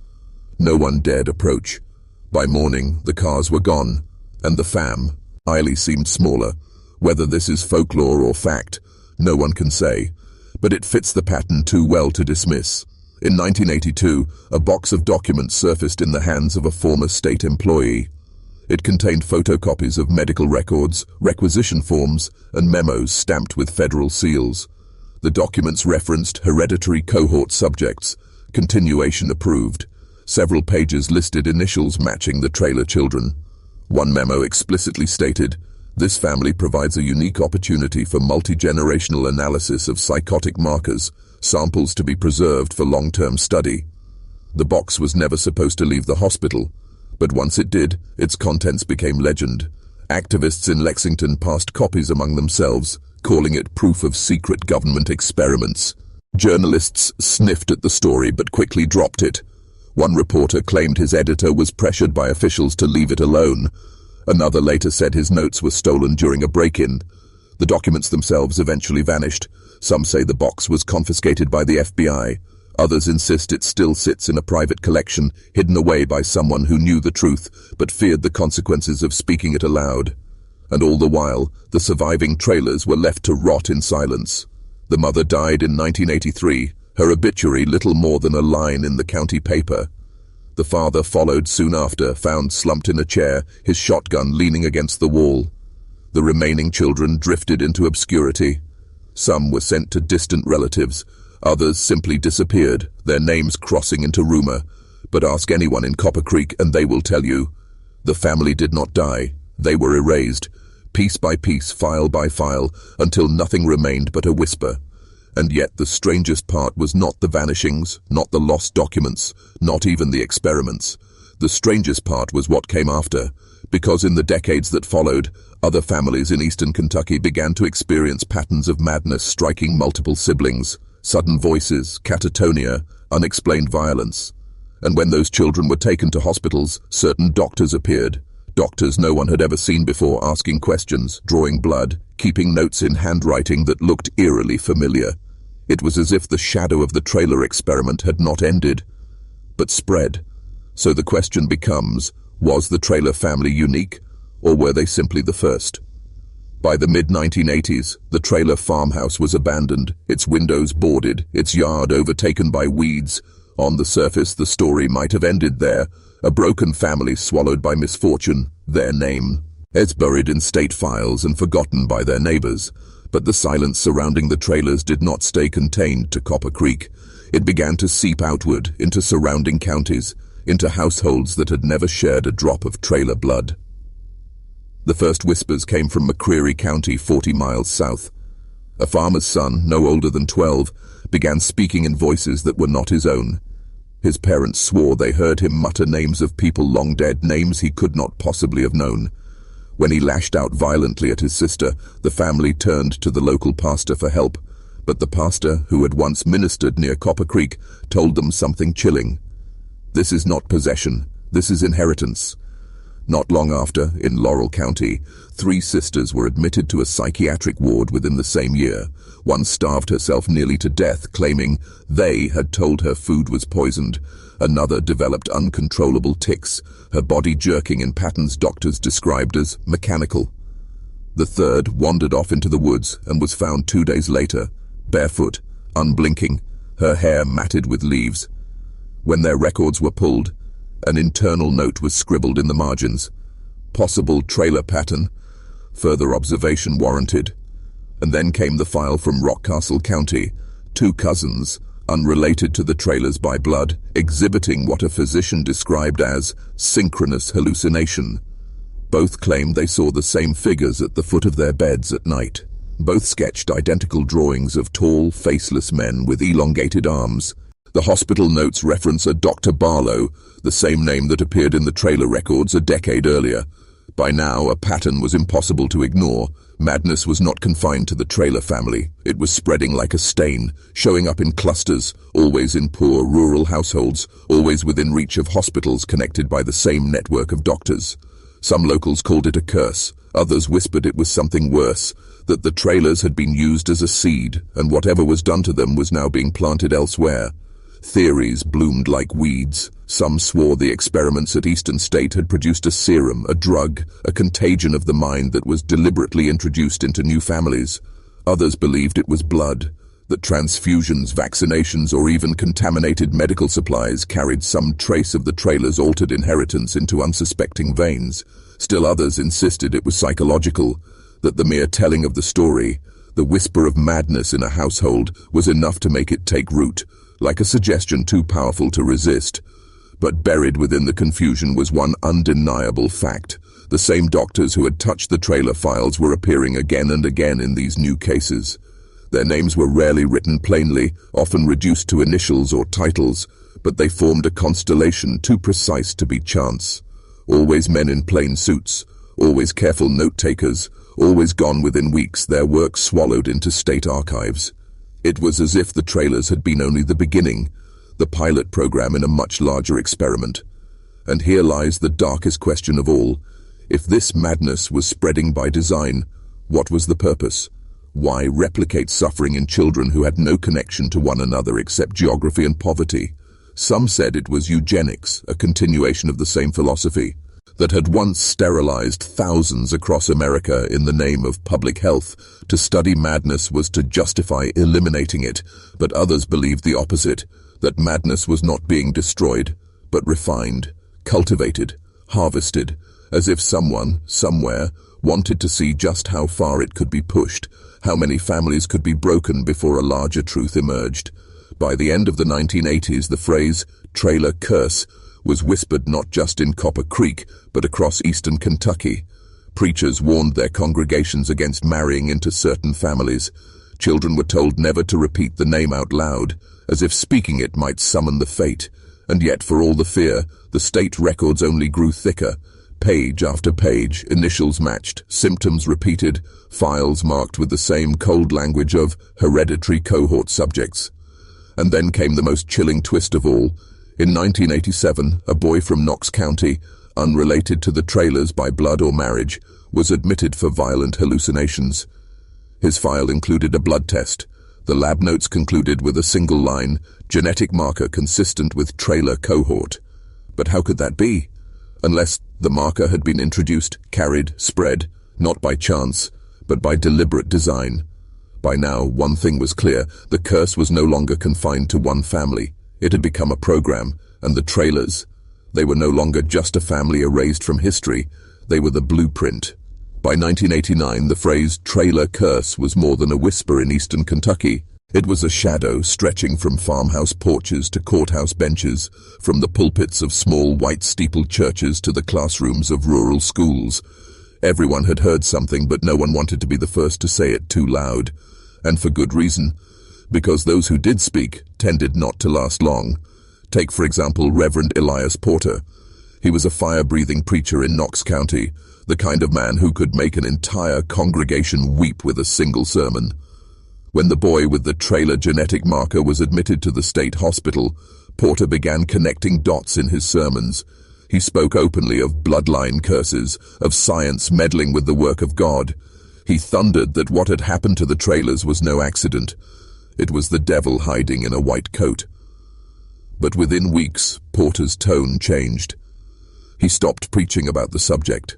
No one dared approach. By morning, the cars were gone, and the fam, Eiley, seemed smaller. Whether this is folklore or fact, no one can say, but it fits the pattern too well to dismiss. In 1982, a box of documents surfaced in the hands of a former state employee. It contained photocopies of medical records, requisition forms, and memos stamped with federal seals. The documents referenced hereditary cohort subjects, continuation approved. Several pages listed initials matching the Traylor children. One memo explicitly stated, "This family provides a unique opportunity for multi-generational analysis of psychotic markers, samples to be preserved for long-term study." The box was never supposed to leave the hospital, but once it did, its contents became legend. Activists in Lexington passed copies among themselves, calling it proof of secret government experiments. Journalists sniffed at the story but quickly dropped it. One reporter claimed his editor was pressured by officials to leave it alone. Another later said his notes were stolen during a break-in. The documents themselves eventually vanished. Some say the box was confiscated by the FBI. Others insist it still sits in a private collection, hidden away by someone who knew the truth, but feared the consequences of speaking it aloud. And all the while, the surviving Traylors were left to rot in silence. The mother died in 1983, her obituary little more than a line in the county paper. The father followed soon after, found slumped in a chair, his shotgun leaning against the wall. The remaining children drifted into obscurity. Some were sent to distant relatives, others simply disappeared, their names crossing into rumor. But ask anyone in Copper Creek and they will tell you, the family did not die, they were erased, piece by piece, file by file, until nothing remained but a whisper. And yet the strangest part was not the vanishings, not the lost documents, not even the experiments. The strangest part was what came after, because in the decades that followed, other families in eastern Kentucky began to experience patterns of madness striking multiple siblings, sudden voices, catatonia, unexplained violence. And when those children were taken to hospitals, certain doctors appeared. Doctors no one had ever seen before, asking questions, drawing blood, keeping notes in handwriting that looked eerily familiar. It was as if the shadow of the Traylor experiment had not ended, but spread. So the question becomes, was the Traylor family unique, or were they simply the first? By the mid-1980s, the Traylor farmhouse was abandoned, its windows boarded, its yard overtaken by weeds. On the surface, the story might have ended there, a broken family swallowed by misfortune, their name is buried in state files and forgotten by their neighbors. But the silence surrounding the Traylors did not stay contained to Copper Creek. It began to seep outward into surrounding counties, into households that had never shared a drop of Traylor blood. The first whispers came from McCreary County, 40 miles south. A farmer's son, no older than 12, began speaking in voices that were not his own. His parents swore they heard him mutter names of people long dead, names he could not possibly have known. When he lashed out violently at his sister, the family turned to the local pastor for help, but the pastor, who had once ministered near Copper Creek, told them something chilling. This is not possession, this is inheritance. Not long after, in Laurel County, 3 sisters were admitted to a psychiatric ward within the same year. One starved herself nearly to death, claiming they had told her food was poisoned. Another developed uncontrollable tics, her body jerking in patterns doctors described as mechanical. The third wandered off into the woods and was found 2 days later, barefoot, unblinking, her hair matted with leaves. When their records were pulled, an internal note was scribbled in the margins. Possible Traylor pattern, further observation warranted. And then came the file from Rockcastle County, 2 cousins, unrelated to the Traylors by blood, exhibiting what a physician described as synchronous hallucination. Both claimed they saw the same figures at the foot of their beds at night. Both sketched identical drawings of tall, faceless men with elongated arms. The hospital notes reference a Dr. Barlow, the same name that appeared in the Traylor records a decade earlier. By now, a pattern was impossible to ignore. Madness was not confined to the Traylor family. It was spreading like a stain, showing up in clusters, always in poor rural households, always within reach of hospitals connected by the same network of doctors. Some locals called it a curse. Others whispered it was something worse, that the Traylors had been used as a seed, and whatever was done to them was now being planted elsewhere. Theories bloomed like weeds. Some swore the experiments at Eastern State had produced a serum, a drug, a contagion of the mind that was deliberately introduced into new families. Others believed it was blood, that transfusions, vaccinations, or even contaminated medical supplies carried some trace of the Traylors' altered inheritance into unsuspecting veins. Still others insisted it was psychological, that the mere telling of the story, the whisper of madness in a household, was enough to make it take root, like a suggestion too powerful to resist. But buried within the confusion was one undeniable fact. The same doctors who had touched the Traylor files were appearing again and again in these new cases. Their names were rarely written plainly, often reduced to initials or titles, but they formed a constellation too precise to be chance. Always men in plain suits, always careful note-takers, always gone within weeks, their work swallowed into state archives. It was as if the Traylors had been only the beginning, the pilot program in a much larger experiment. And here lies the darkest question of all. If this madness was spreading by design, what was the purpose? Why replicate suffering in children who had no connection to one another except geography and poverty? Some said it was eugenics, a continuation of the same philosophy that had once sterilized thousands across America in the name of public health. To study madness was to justify eliminating it, but others believed the opposite, that madness was not being destroyed, but refined, cultivated, harvested, as if someone, somewhere, wanted to see just how far it could be pushed, how many families could be broken before a larger truth emerged. By the end of the 1980s, the phrase Traylor curse was whispered not just in Copper Creek, but across eastern Kentucky. Preachers warned their congregations against marrying into certain families. Children were told never to repeat the name out loud, as if speaking it might summon the fate. And yet, for all the fear, the state records only grew thicker. Page after page, initials matched, symptoms repeated, files marked with the same cold language of hereditary cohort subjects. And then came the most chilling twist of all. In 1987, a boy from Knox County, unrelated to the Traylors by blood or marriage, was admitted for violent hallucinations. His file included a blood test. The lab notes concluded with a single line, genetic marker consistent with Traylor cohort. But how could that be? Unless the marker had been introduced, carried, spread, not by chance, but by deliberate design. By now, one thing was clear: the curse was no longer confined to one family. It had become a program, and the Traylors, they were no longer just a family erased from history, they were the blueprint. By 1989, the phrase Traylor curse was more than a whisper in eastern Kentucky. It was a shadow stretching from farmhouse porches to courthouse benches, from the pulpits of small white steepled churches to the classrooms of rural schools. Everyone had heard something, but no one wanted to be the first to say it too loud. And for good reason, because those who did speak tended not to last long. Take, for example, Reverend Elias Porter. He was a fire-breathing preacher in Knox County, the kind of man who could make an entire congregation weep with a single sermon. When the boy with the Traylor genetic marker was admitted to the state hospital, Porter began connecting dots in his sermons. He spoke openly of bloodline curses, of science meddling with the work of God. He thundered that what had happened to the Traylors was no accident. It was the devil hiding in a white coat. But within weeks, Porter's tone changed. He stopped preaching about the subject.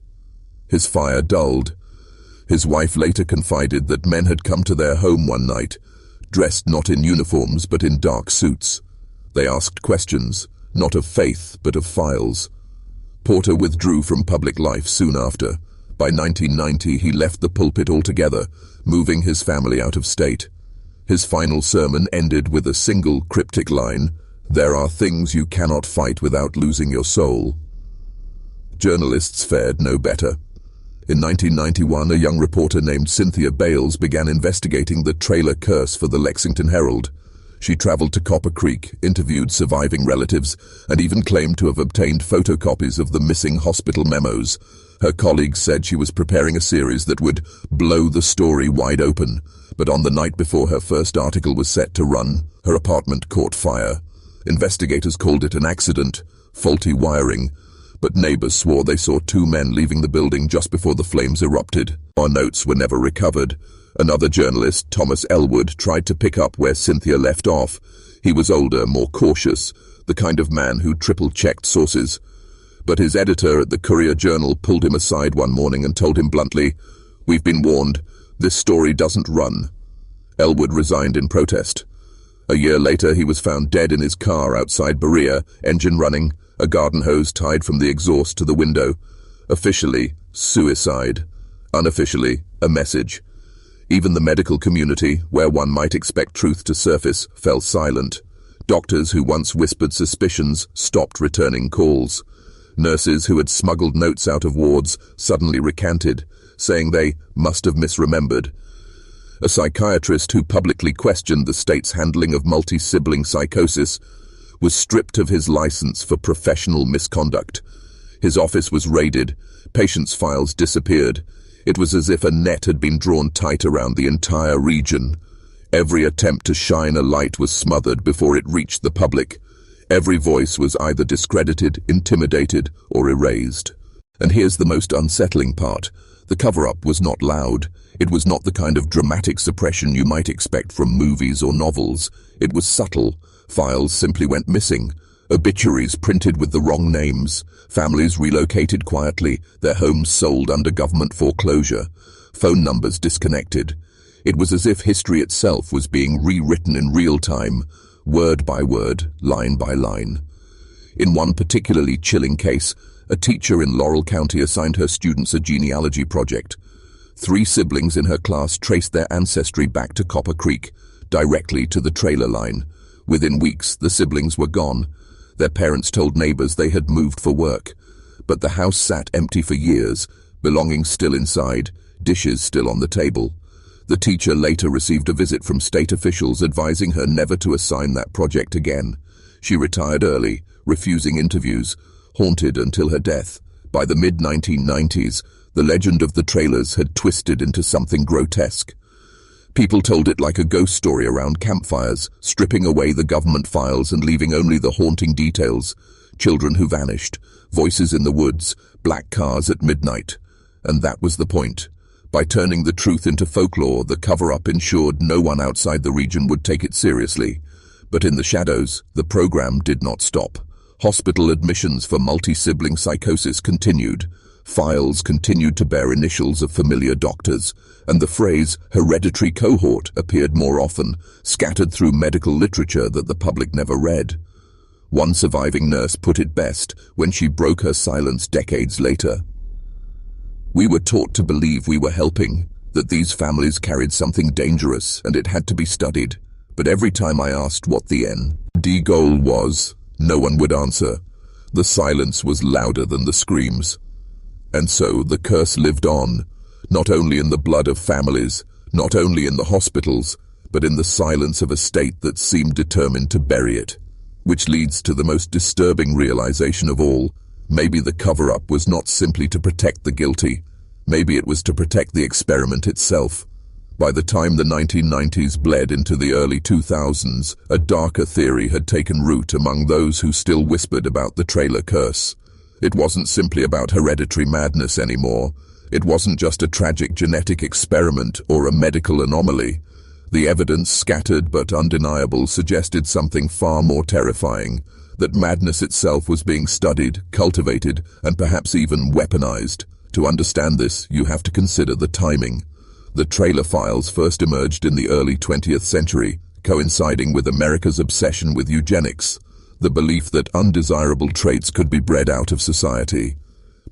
His fire dulled. His wife later confided that men had come to their home one night, dressed not in uniforms but in dark suits. They asked questions, not of faith but of files. Porter withdrew from public life soon after. By 1990, he left the pulpit altogether, moving his family out of state. His final sermon ended with a single cryptic line: "There are things you cannot fight without losing your soul." Journalists fared no better. In 1991, a young reporter named Cynthia Bales began investigating the Traylor curse for the Lexington Herald. She traveled to Copper Creek, interviewed surviving relatives, and even claimed to have obtained photocopies of the missing hospital memos. Her colleagues said she was preparing a series that would blow the story wide open, but on the night before her first article was set to run, her apartment caught fire. Investigators called it an accident, faulty wiring, but neighbors swore they saw two men leaving the building just before the flames erupted. Our notes were never recovered. Another journalist, Thomas Elwood, tried to pick up where Cynthia left off. He was older, more cautious, the kind of man who triple-checked sources. But his editor at the Courier-Journal pulled him aside one morning and told him bluntly, "We've been warned. This story doesn't run." Elwood resigned in protest. A year later, he was found dead in his car outside Berea, engine running, a garden hose tied from the exhaust to the window. Officially, suicide. Unofficially, a message. Even the medical community, where one might expect truth to surface, fell silent. Doctors who once whispered suspicions stopped returning calls. Nurses who had smuggled notes out of wards suddenly recanted, saying they must have misremembered. A psychiatrist who publicly questioned the state's handling of multi-sibling psychosis was stripped of his license for professional misconduct. His office was raided, patients' files disappeared. It was as if a net had been drawn tight around the entire region. Every attempt to shine a light was smothered before it reached the public. Every voice was either discredited, intimidated, or erased. And here's the most unsettling part. The cover-up was not loud. It was not the kind of dramatic suppression you might expect from movies or novels. It was subtle. Files simply went missing. Obituaries printed with the wrong names. Families relocated quietly, their homes sold under government foreclosure. Phone numbers disconnected. It was as if history itself was being rewritten in real time, word by word, line by line. In one particularly chilling case, a teacher in Laurel County assigned her students a genealogy project. 3 siblings in her class traced their ancestry back to Copper Creek, directly to the Traylor line. Within weeks, the siblings were gone. Their parents told neighbors they had moved for work. But the house sat empty for years, belongings still inside, dishes still on the table. The teacher later received a visit from state officials advising her never to assign that project again. She retired early, refusing interviews, haunted until her death. By the mid-1990s, the legend of the Traylors had twisted into something grotesque. People told it like a ghost story around campfires, stripping away the government files and leaving only the haunting details. Children who vanished, voices in the woods, black cars at midnight. And that was the point. By turning the truth into folklore, the cover-up ensured no one outside the region would take it seriously. But in the shadows, the program did not stop. Hospital admissions for multi-sibling psychosis continued. Files continued to bear initials of familiar doctors, and the phrase hereditary cohort appeared more often, scattered through medical literature that the public never read. One surviving nurse put it best when she broke her silence decades later. "We were taught to believe we were helping, that these families carried something dangerous and it had to be studied. But every time I asked what the end goal was, no one would answer. The silence was louder than the screams. And so the curse lived on, not only in the blood of families, not only in the hospitals, but in the silence of a state that seemed determined to bury it. Which leads to the most disturbing realization of all. Maybe the cover-up was not simply to protect the guilty. Maybe it was to protect the experiment itself. By the time the 1990s bled into the early 2000s, a darker theory had taken root among those who still whispered about the Traylor curse. It wasn't simply about hereditary madness anymore. It wasn't just a tragic genetic experiment or a medical anomaly. The evidence, scattered but undeniable, suggested something far more terrifying, that madness itself was being studied, cultivated, and perhaps even weaponized. To understand this, you have to consider the timing. The Traylor files first emerged in the early 20th century, coinciding with America's obsession with eugenics, the belief that undesirable traits could be bred out of society.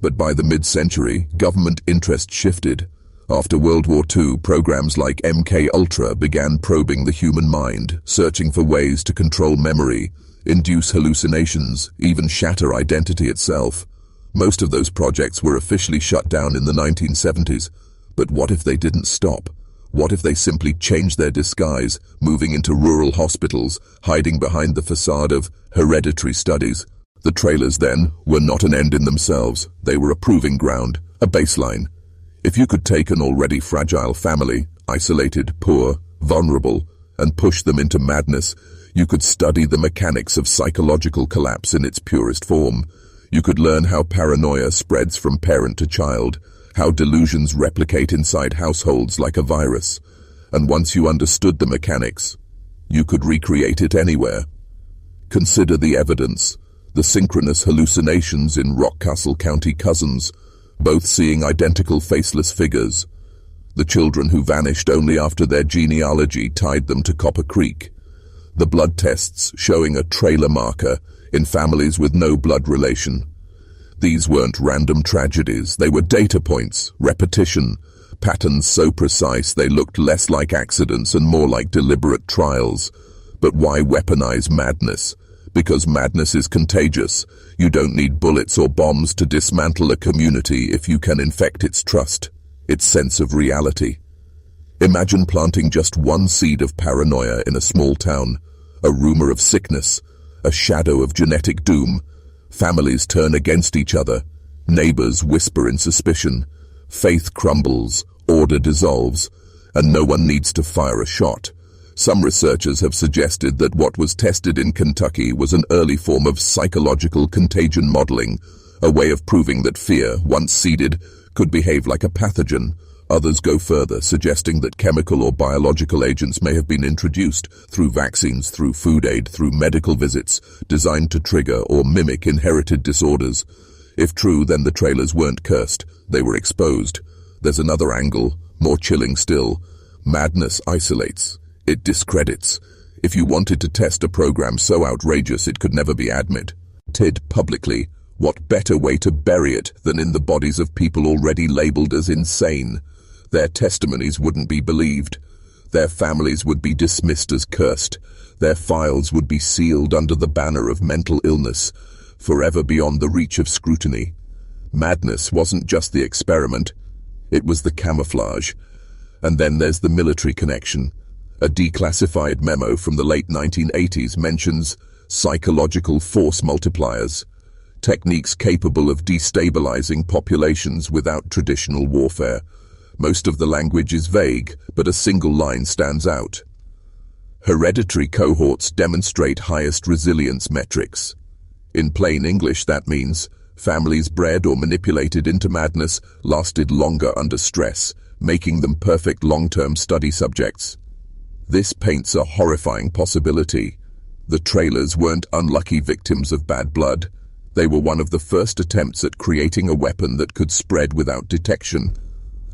But by the mid-century, government interest shifted. After World War II, programs like MK Ultra began probing the human mind, searching for ways to control memory, induce hallucinations, even shatter identity itself. Most of those projects were officially shut down in the 1970s. But what if they didn't stop? What if they simply changed their disguise, moving into rural hospitals, hiding behind the facade of hereditary studies? The Traylors, then, were not an end in themselves. They were a proving ground, a baseline. If you could take an already fragile family, isolated, poor, vulnerable, and push them into madness, you could study the mechanics of psychological collapse in its purest form. You could learn how paranoia spreads from parent to child, how delusions replicate inside households like a virus. And once you understood the mechanics, you could recreate it anywhere. Consider the evidence, the synchronous hallucinations in Rockcastle County cousins, both seeing identical faceless figures. The children who vanished only after their genealogy tied them to Copper Creek. The blood tests showing a Traylor marker in families with no blood relation. These weren't random tragedies, they were data points, repetition, patterns so precise they looked less like accidents and more like deliberate trials. But why weaponize madness? Because madness is contagious. You don't need bullets or bombs to dismantle a community if you can infect its trust, its sense of reality. Imagine planting just one seed of paranoia in a small town, a rumor of sickness, a shadow of genetic doom. Families turn against each other, neighbors whisper in suspicion, faith crumbles, order dissolves, and no one needs to fire a shot. Some researchers have suggested that what was tested in Kentucky was an early form of psychological contagion modeling, a way of proving that fear, once seeded, could behave like a pathogen. Others go further, suggesting that chemical or biological agents may have been introduced through vaccines, through food aid, through medical visits, designed to trigger or mimic inherited disorders. If true, then the Traylors weren't cursed, they were exposed. There's another angle, more chilling still. Madness isolates. It discredits. If you wanted to test a program so outrageous it could never be admitted publicly, what better way to bury it than in the bodies of people already labeled as insane? Their testimonies wouldn't be believed. Their families would be dismissed as cursed. Their files would be sealed under the banner of mental illness, forever beyond the reach of scrutiny. Madness wasn't just the experiment. It was the camouflage. And then there's the military connection. A declassified memo from the late 1980s mentions psychological force multipliers, techniques capable of destabilizing populations without traditional warfare. Most of the language is vague, but a single line stands out. Hereditary cohorts demonstrate highest resilience metrics. In plain English, that means families bred or manipulated into madness lasted longer under stress, making them perfect long-term study subjects. This paints a horrifying possibility. The Traylors weren't unlucky victims of bad blood. They were one of the first attempts at creating a weapon that could spread without detection.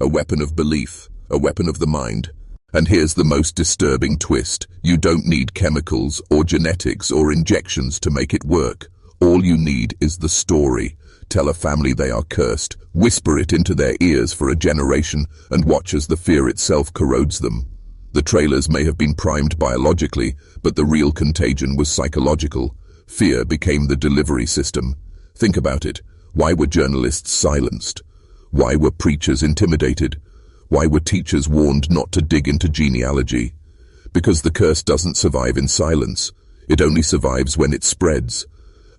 A weapon of belief, a weapon of the mind. And here's the most disturbing twist. You don't need chemicals or genetics or injections to make it work. All you need is the story. Tell a family they are cursed, whisper it into their ears for a generation, and watch as the fear itself corrodes them. The Traylors may have been primed biologically, but the real contagion was psychological. Fear became the delivery system. Think about it. Why were journalists silenced? Why were preachers intimidated? Why were teachers warned not to dig into genealogy? Because the curse doesn't survive in silence. It only survives when it spreads.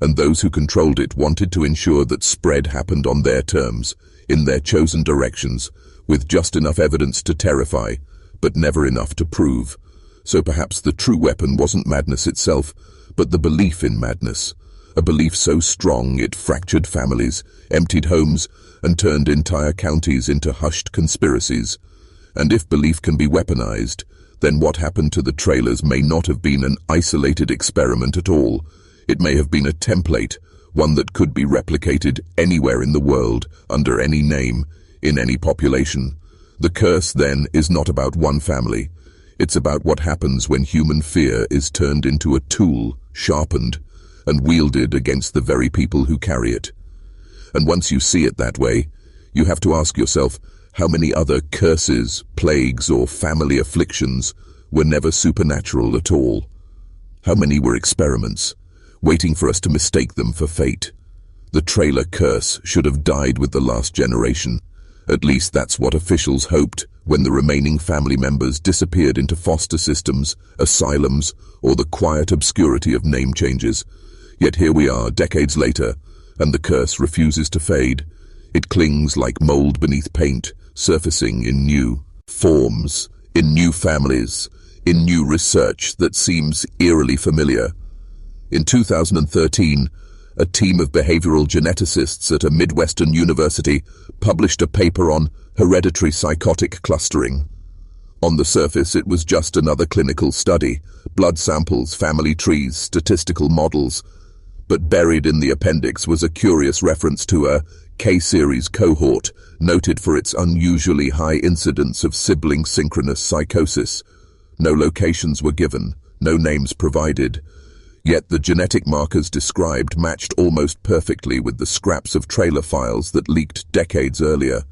And those who controlled it wanted to ensure that spread happened on their terms, in their chosen directions, with just enough evidence to terrify, but never enough to prove. So perhaps the true weapon wasn't madness itself, but the belief in madness. A belief so strong it fractured families, emptied homes, and turned entire counties into hushed conspiracies. And if belief can be weaponized, then what happened to the Traylors may not have been an isolated experiment at all. It may have been a template, one that could be replicated anywhere in the world, under any name, in any population. The curse, then, is not about one family. It's about what happens when human fear is turned into a tool, sharpened, and wielded against the very people who carry it. And once you see it that way, you have to ask yourself how many other curses, plagues, or family afflictions were never supernatural at all. How many were experiments, waiting for us to mistake them for fate? The Traylor curse should have died with the last generation. At least that's what officials hoped when the remaining family members disappeared into foster systems, asylums, or the quiet obscurity of name changes. Yet here we are, decades later, and the curse refuses to fade. It clings like mold beneath paint, surfacing in new forms, in new families, in new research that seems eerily familiar. In 2013, a team of behavioral geneticists at a Midwestern university published a paper on hereditary psychotic clustering. On the surface, it was just another clinical study, blood samples, family trees, statistical models. But buried in the appendix was a curious reference to a K-series cohort, noted for its unusually high incidence of sibling synchronous psychosis. No locations were given, no names provided. Yet the genetic markers described matched almost perfectly with the scraps of Traylor files that leaked decades earlier.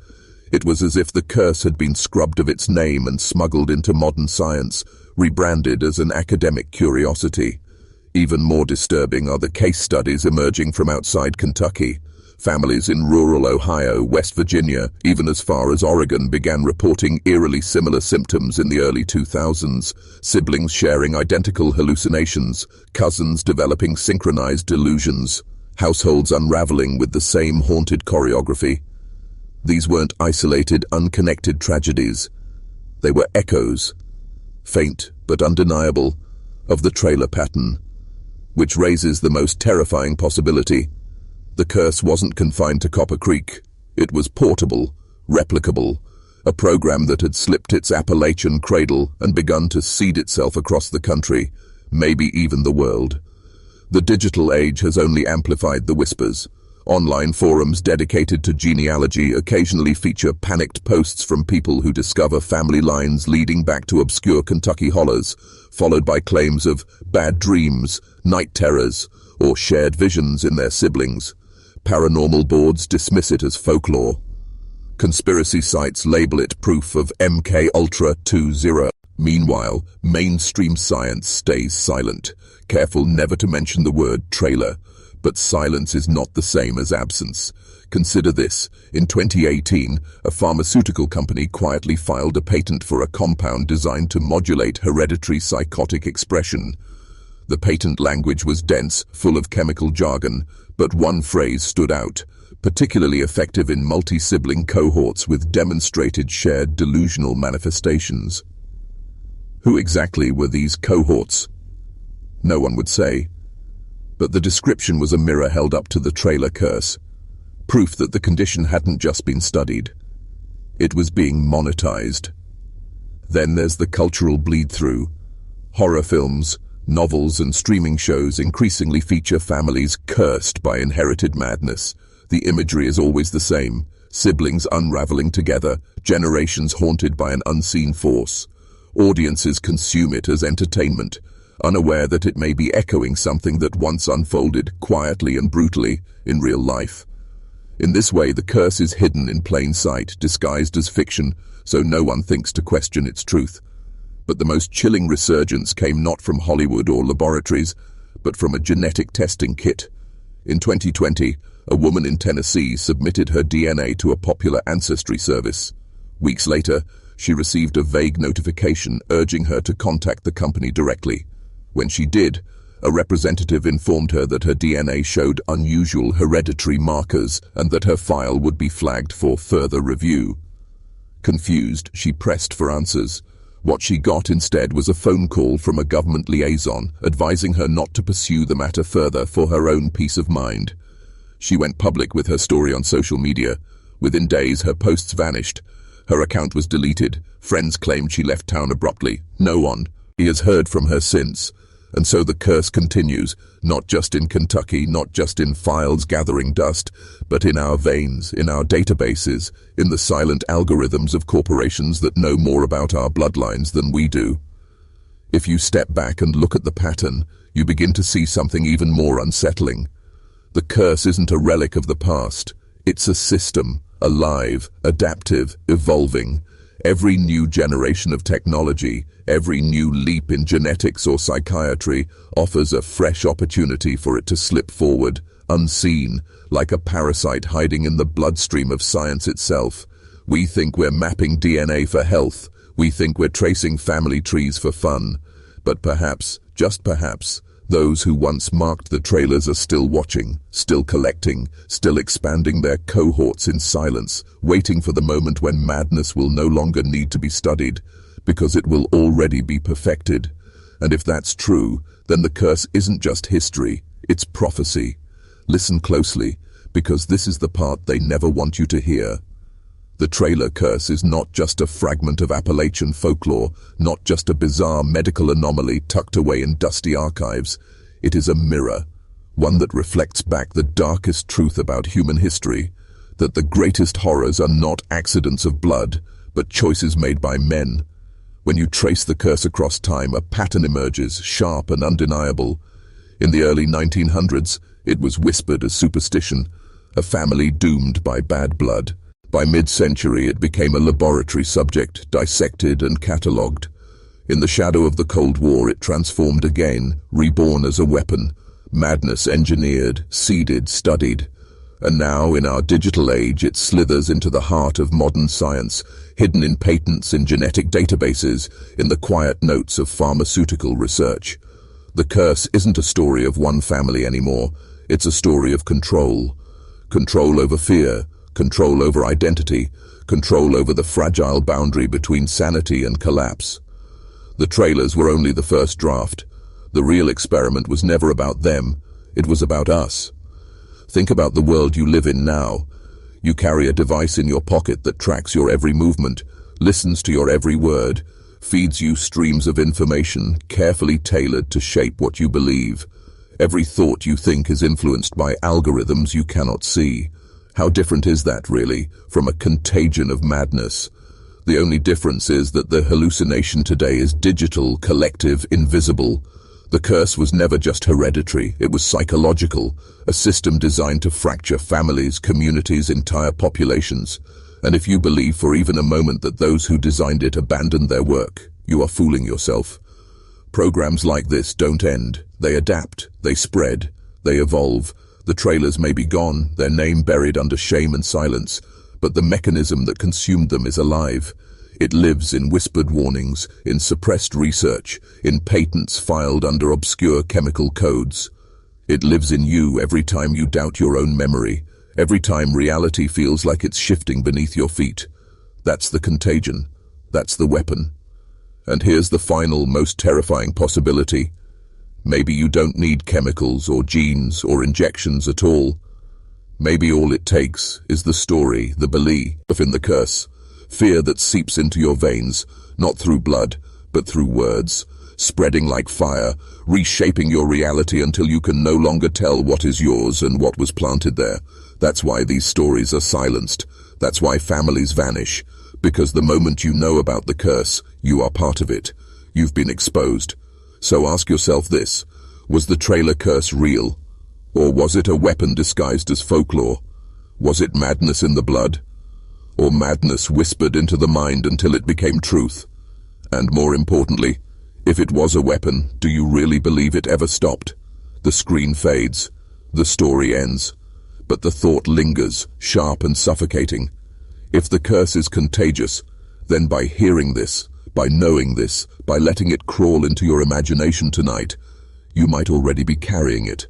It was as if the curse had been scrubbed of its name and smuggled into modern science, rebranded as an academic curiosity. Even more disturbing are the case studies emerging from outside Kentucky. Families in rural Ohio, West Virginia, even as far as Oregon began reporting eerily similar symptoms in the early 2000s. Siblings sharing identical hallucinations, cousins developing synchronized delusions, households unraveling with the same haunted choreography. These weren't isolated, unconnected tragedies. They were echoes, faint but undeniable, of the Traylor pattern. Which raises the most terrifying possibility. The curse wasn't confined to Copper Creek. It was portable, replicable, a program that had slipped its Appalachian cradle and begun to seed itself across the country, maybe even the world. The digital age has only amplified the whispers. Online forums dedicated to genealogy occasionally feature panicked posts from people who discover family lines leading back to obscure Kentucky hollers, followed by claims of bad dreams, night terrors, or shared visions in their siblings. Paranormal boards dismiss it as folklore. Conspiracy sites label it proof of MK Ultra 2.0. Meanwhile, mainstream science stays silent, careful never to mention the word Traylor. But silence is not the same as absence. Consider this. In 2018, a pharmaceutical company quietly filed a patent for a compound designed to modulate hereditary psychotic expression. The patent language was dense, full of chemical jargon, but one phrase stood out, particularly effective in multi-sibling cohorts with demonstrated shared delusional manifestations. Who exactly were these cohorts? No one would say. But the description was a mirror held up to the Traylor curse, proof that the condition hadn't just been studied. It was being monetized. Then there's the cultural bleed-through. Horror films, novels, and streaming shows increasingly feature families cursed by inherited madness. The imagery is always the same: siblings unraveling together, generations haunted by an unseen force. Audiences consume it as entertainment, unaware that it may be echoing something that once unfolded quietly and brutally in real life. In this way, the curse is hidden in plain sight, disguised as fiction, so no one thinks to question its truth. But the most chilling resurgence came not from Hollywood or laboratories, but from a genetic testing kit. In 2020, a woman in Tennessee submitted her DNA to a popular ancestry service. Weeks later, she received a vague notification urging her to contact the company directly. When she did, a representative informed her that her DNA showed unusual hereditary markers and that her file would be flagged for further review. Confused, she pressed for answers. What she got instead was a phone call from a government liaison advising her not to pursue the matter further for her own peace of mind. She went public with her story on social media. Within days, her posts vanished. Her account was deleted. Friends claimed she left town abruptly. No one has heard from her since. And so the curse continues, not just in Kentucky, not just in files gathering dust, but in our veins, in our databases, in the silent algorithms of corporations that know more about our bloodlines than we do. If you step back and look at the pattern, you begin to see something even more unsettling. The curse isn't a relic of the past. It's a system, alive, adaptive, evolving. Every new generation of technology, every new leap in genetics or psychiatry offers a fresh opportunity for it to slip forward, unseen, like a parasite hiding in the bloodstream of science itself. We think we're mapping DNA for health. We think we're tracing family trees for fun. But perhaps, just perhaps, those who once marked the trailers are still watching, still collecting, still expanding their cohorts in silence, waiting for the moment when madness will no longer need to be studied, because it will already be perfected. And if that's true, then the curse isn't just history, it's prophecy. Listen closely, because this is the part they never want you to hear. The Traylor curse is not just a fragment of Appalachian folklore, not just a bizarre medical anomaly tucked away in dusty archives. It is a mirror, one that reflects back the darkest truth about human history, that the greatest horrors are not accidents of blood, but choices made by men. When you trace the curse across time, a pattern emerges, sharp and undeniable. In the early 1900s, it was whispered as superstition, a family doomed by bad blood. By mid-century, it became a laboratory subject, dissected and catalogued. In the shadow of the Cold War, it transformed again, reborn as a weapon, madness engineered, seeded, studied. And now, in our digital age, it slithers into the heart of modern science, hidden in patents, in genetic databases, in the quiet notes of pharmaceutical research. The curse isn't a story of one family anymore. It's a story of control. Control over fear, control over identity, control over the fragile boundary between sanity and collapse. The trailers were only the first draft. The real experiment was never about them. It was about us. Think about the world you live in now. You carry a device in your pocket that tracks your every movement, listens to your every word, feeds you streams of information carefully tailored to shape what you believe. Every thought you think is influenced by algorithms you cannot see. How different is that, really, from a contagion of madness? The only difference is that the hallucination today is digital, collective, invisible. The curse was never just hereditary, it was psychological, a system designed to fracture families, communities, entire populations. And if you believe for even a moment that those who designed it abandoned their work, you are fooling yourself. Programs like this don't end. They adapt, they spread, they evolve. The trailers may be gone, their name buried under shame and silence, but the mechanism that consumed them is alive. It lives in whispered warnings, in suppressed research, in patents filed under obscure chemical codes. It lives in you every time you doubt your own memory, every time reality feels like it's shifting beneath your feet. That's the contagion. That's the weapon. And here's the final, most terrifying possibility. Maybe you don't need chemicals or genes or injections at all. Maybe all it takes is the story, the belief in the curse. Fear that seeps into your veins, not through blood, but through words, spreading like fire, reshaping your reality until you can no longer tell what is yours and what was planted there. That's why these stories are silenced. That's why families vanish. Because the moment you know about the curse, you are part of it. You've been exposed. So ask yourself this: was the Traylor curse real? Or was it a weapon disguised as folklore? Was it madness in the blood? Or madness whispered into the mind until it became truth? And more importantly, if it was a weapon, do you really believe it ever stopped? The screen fades, the story ends, but the thought lingers, sharp and suffocating. If the curse is contagious, then by hearing this, by knowing this, by letting it crawl into your imagination tonight, you might already be carrying it.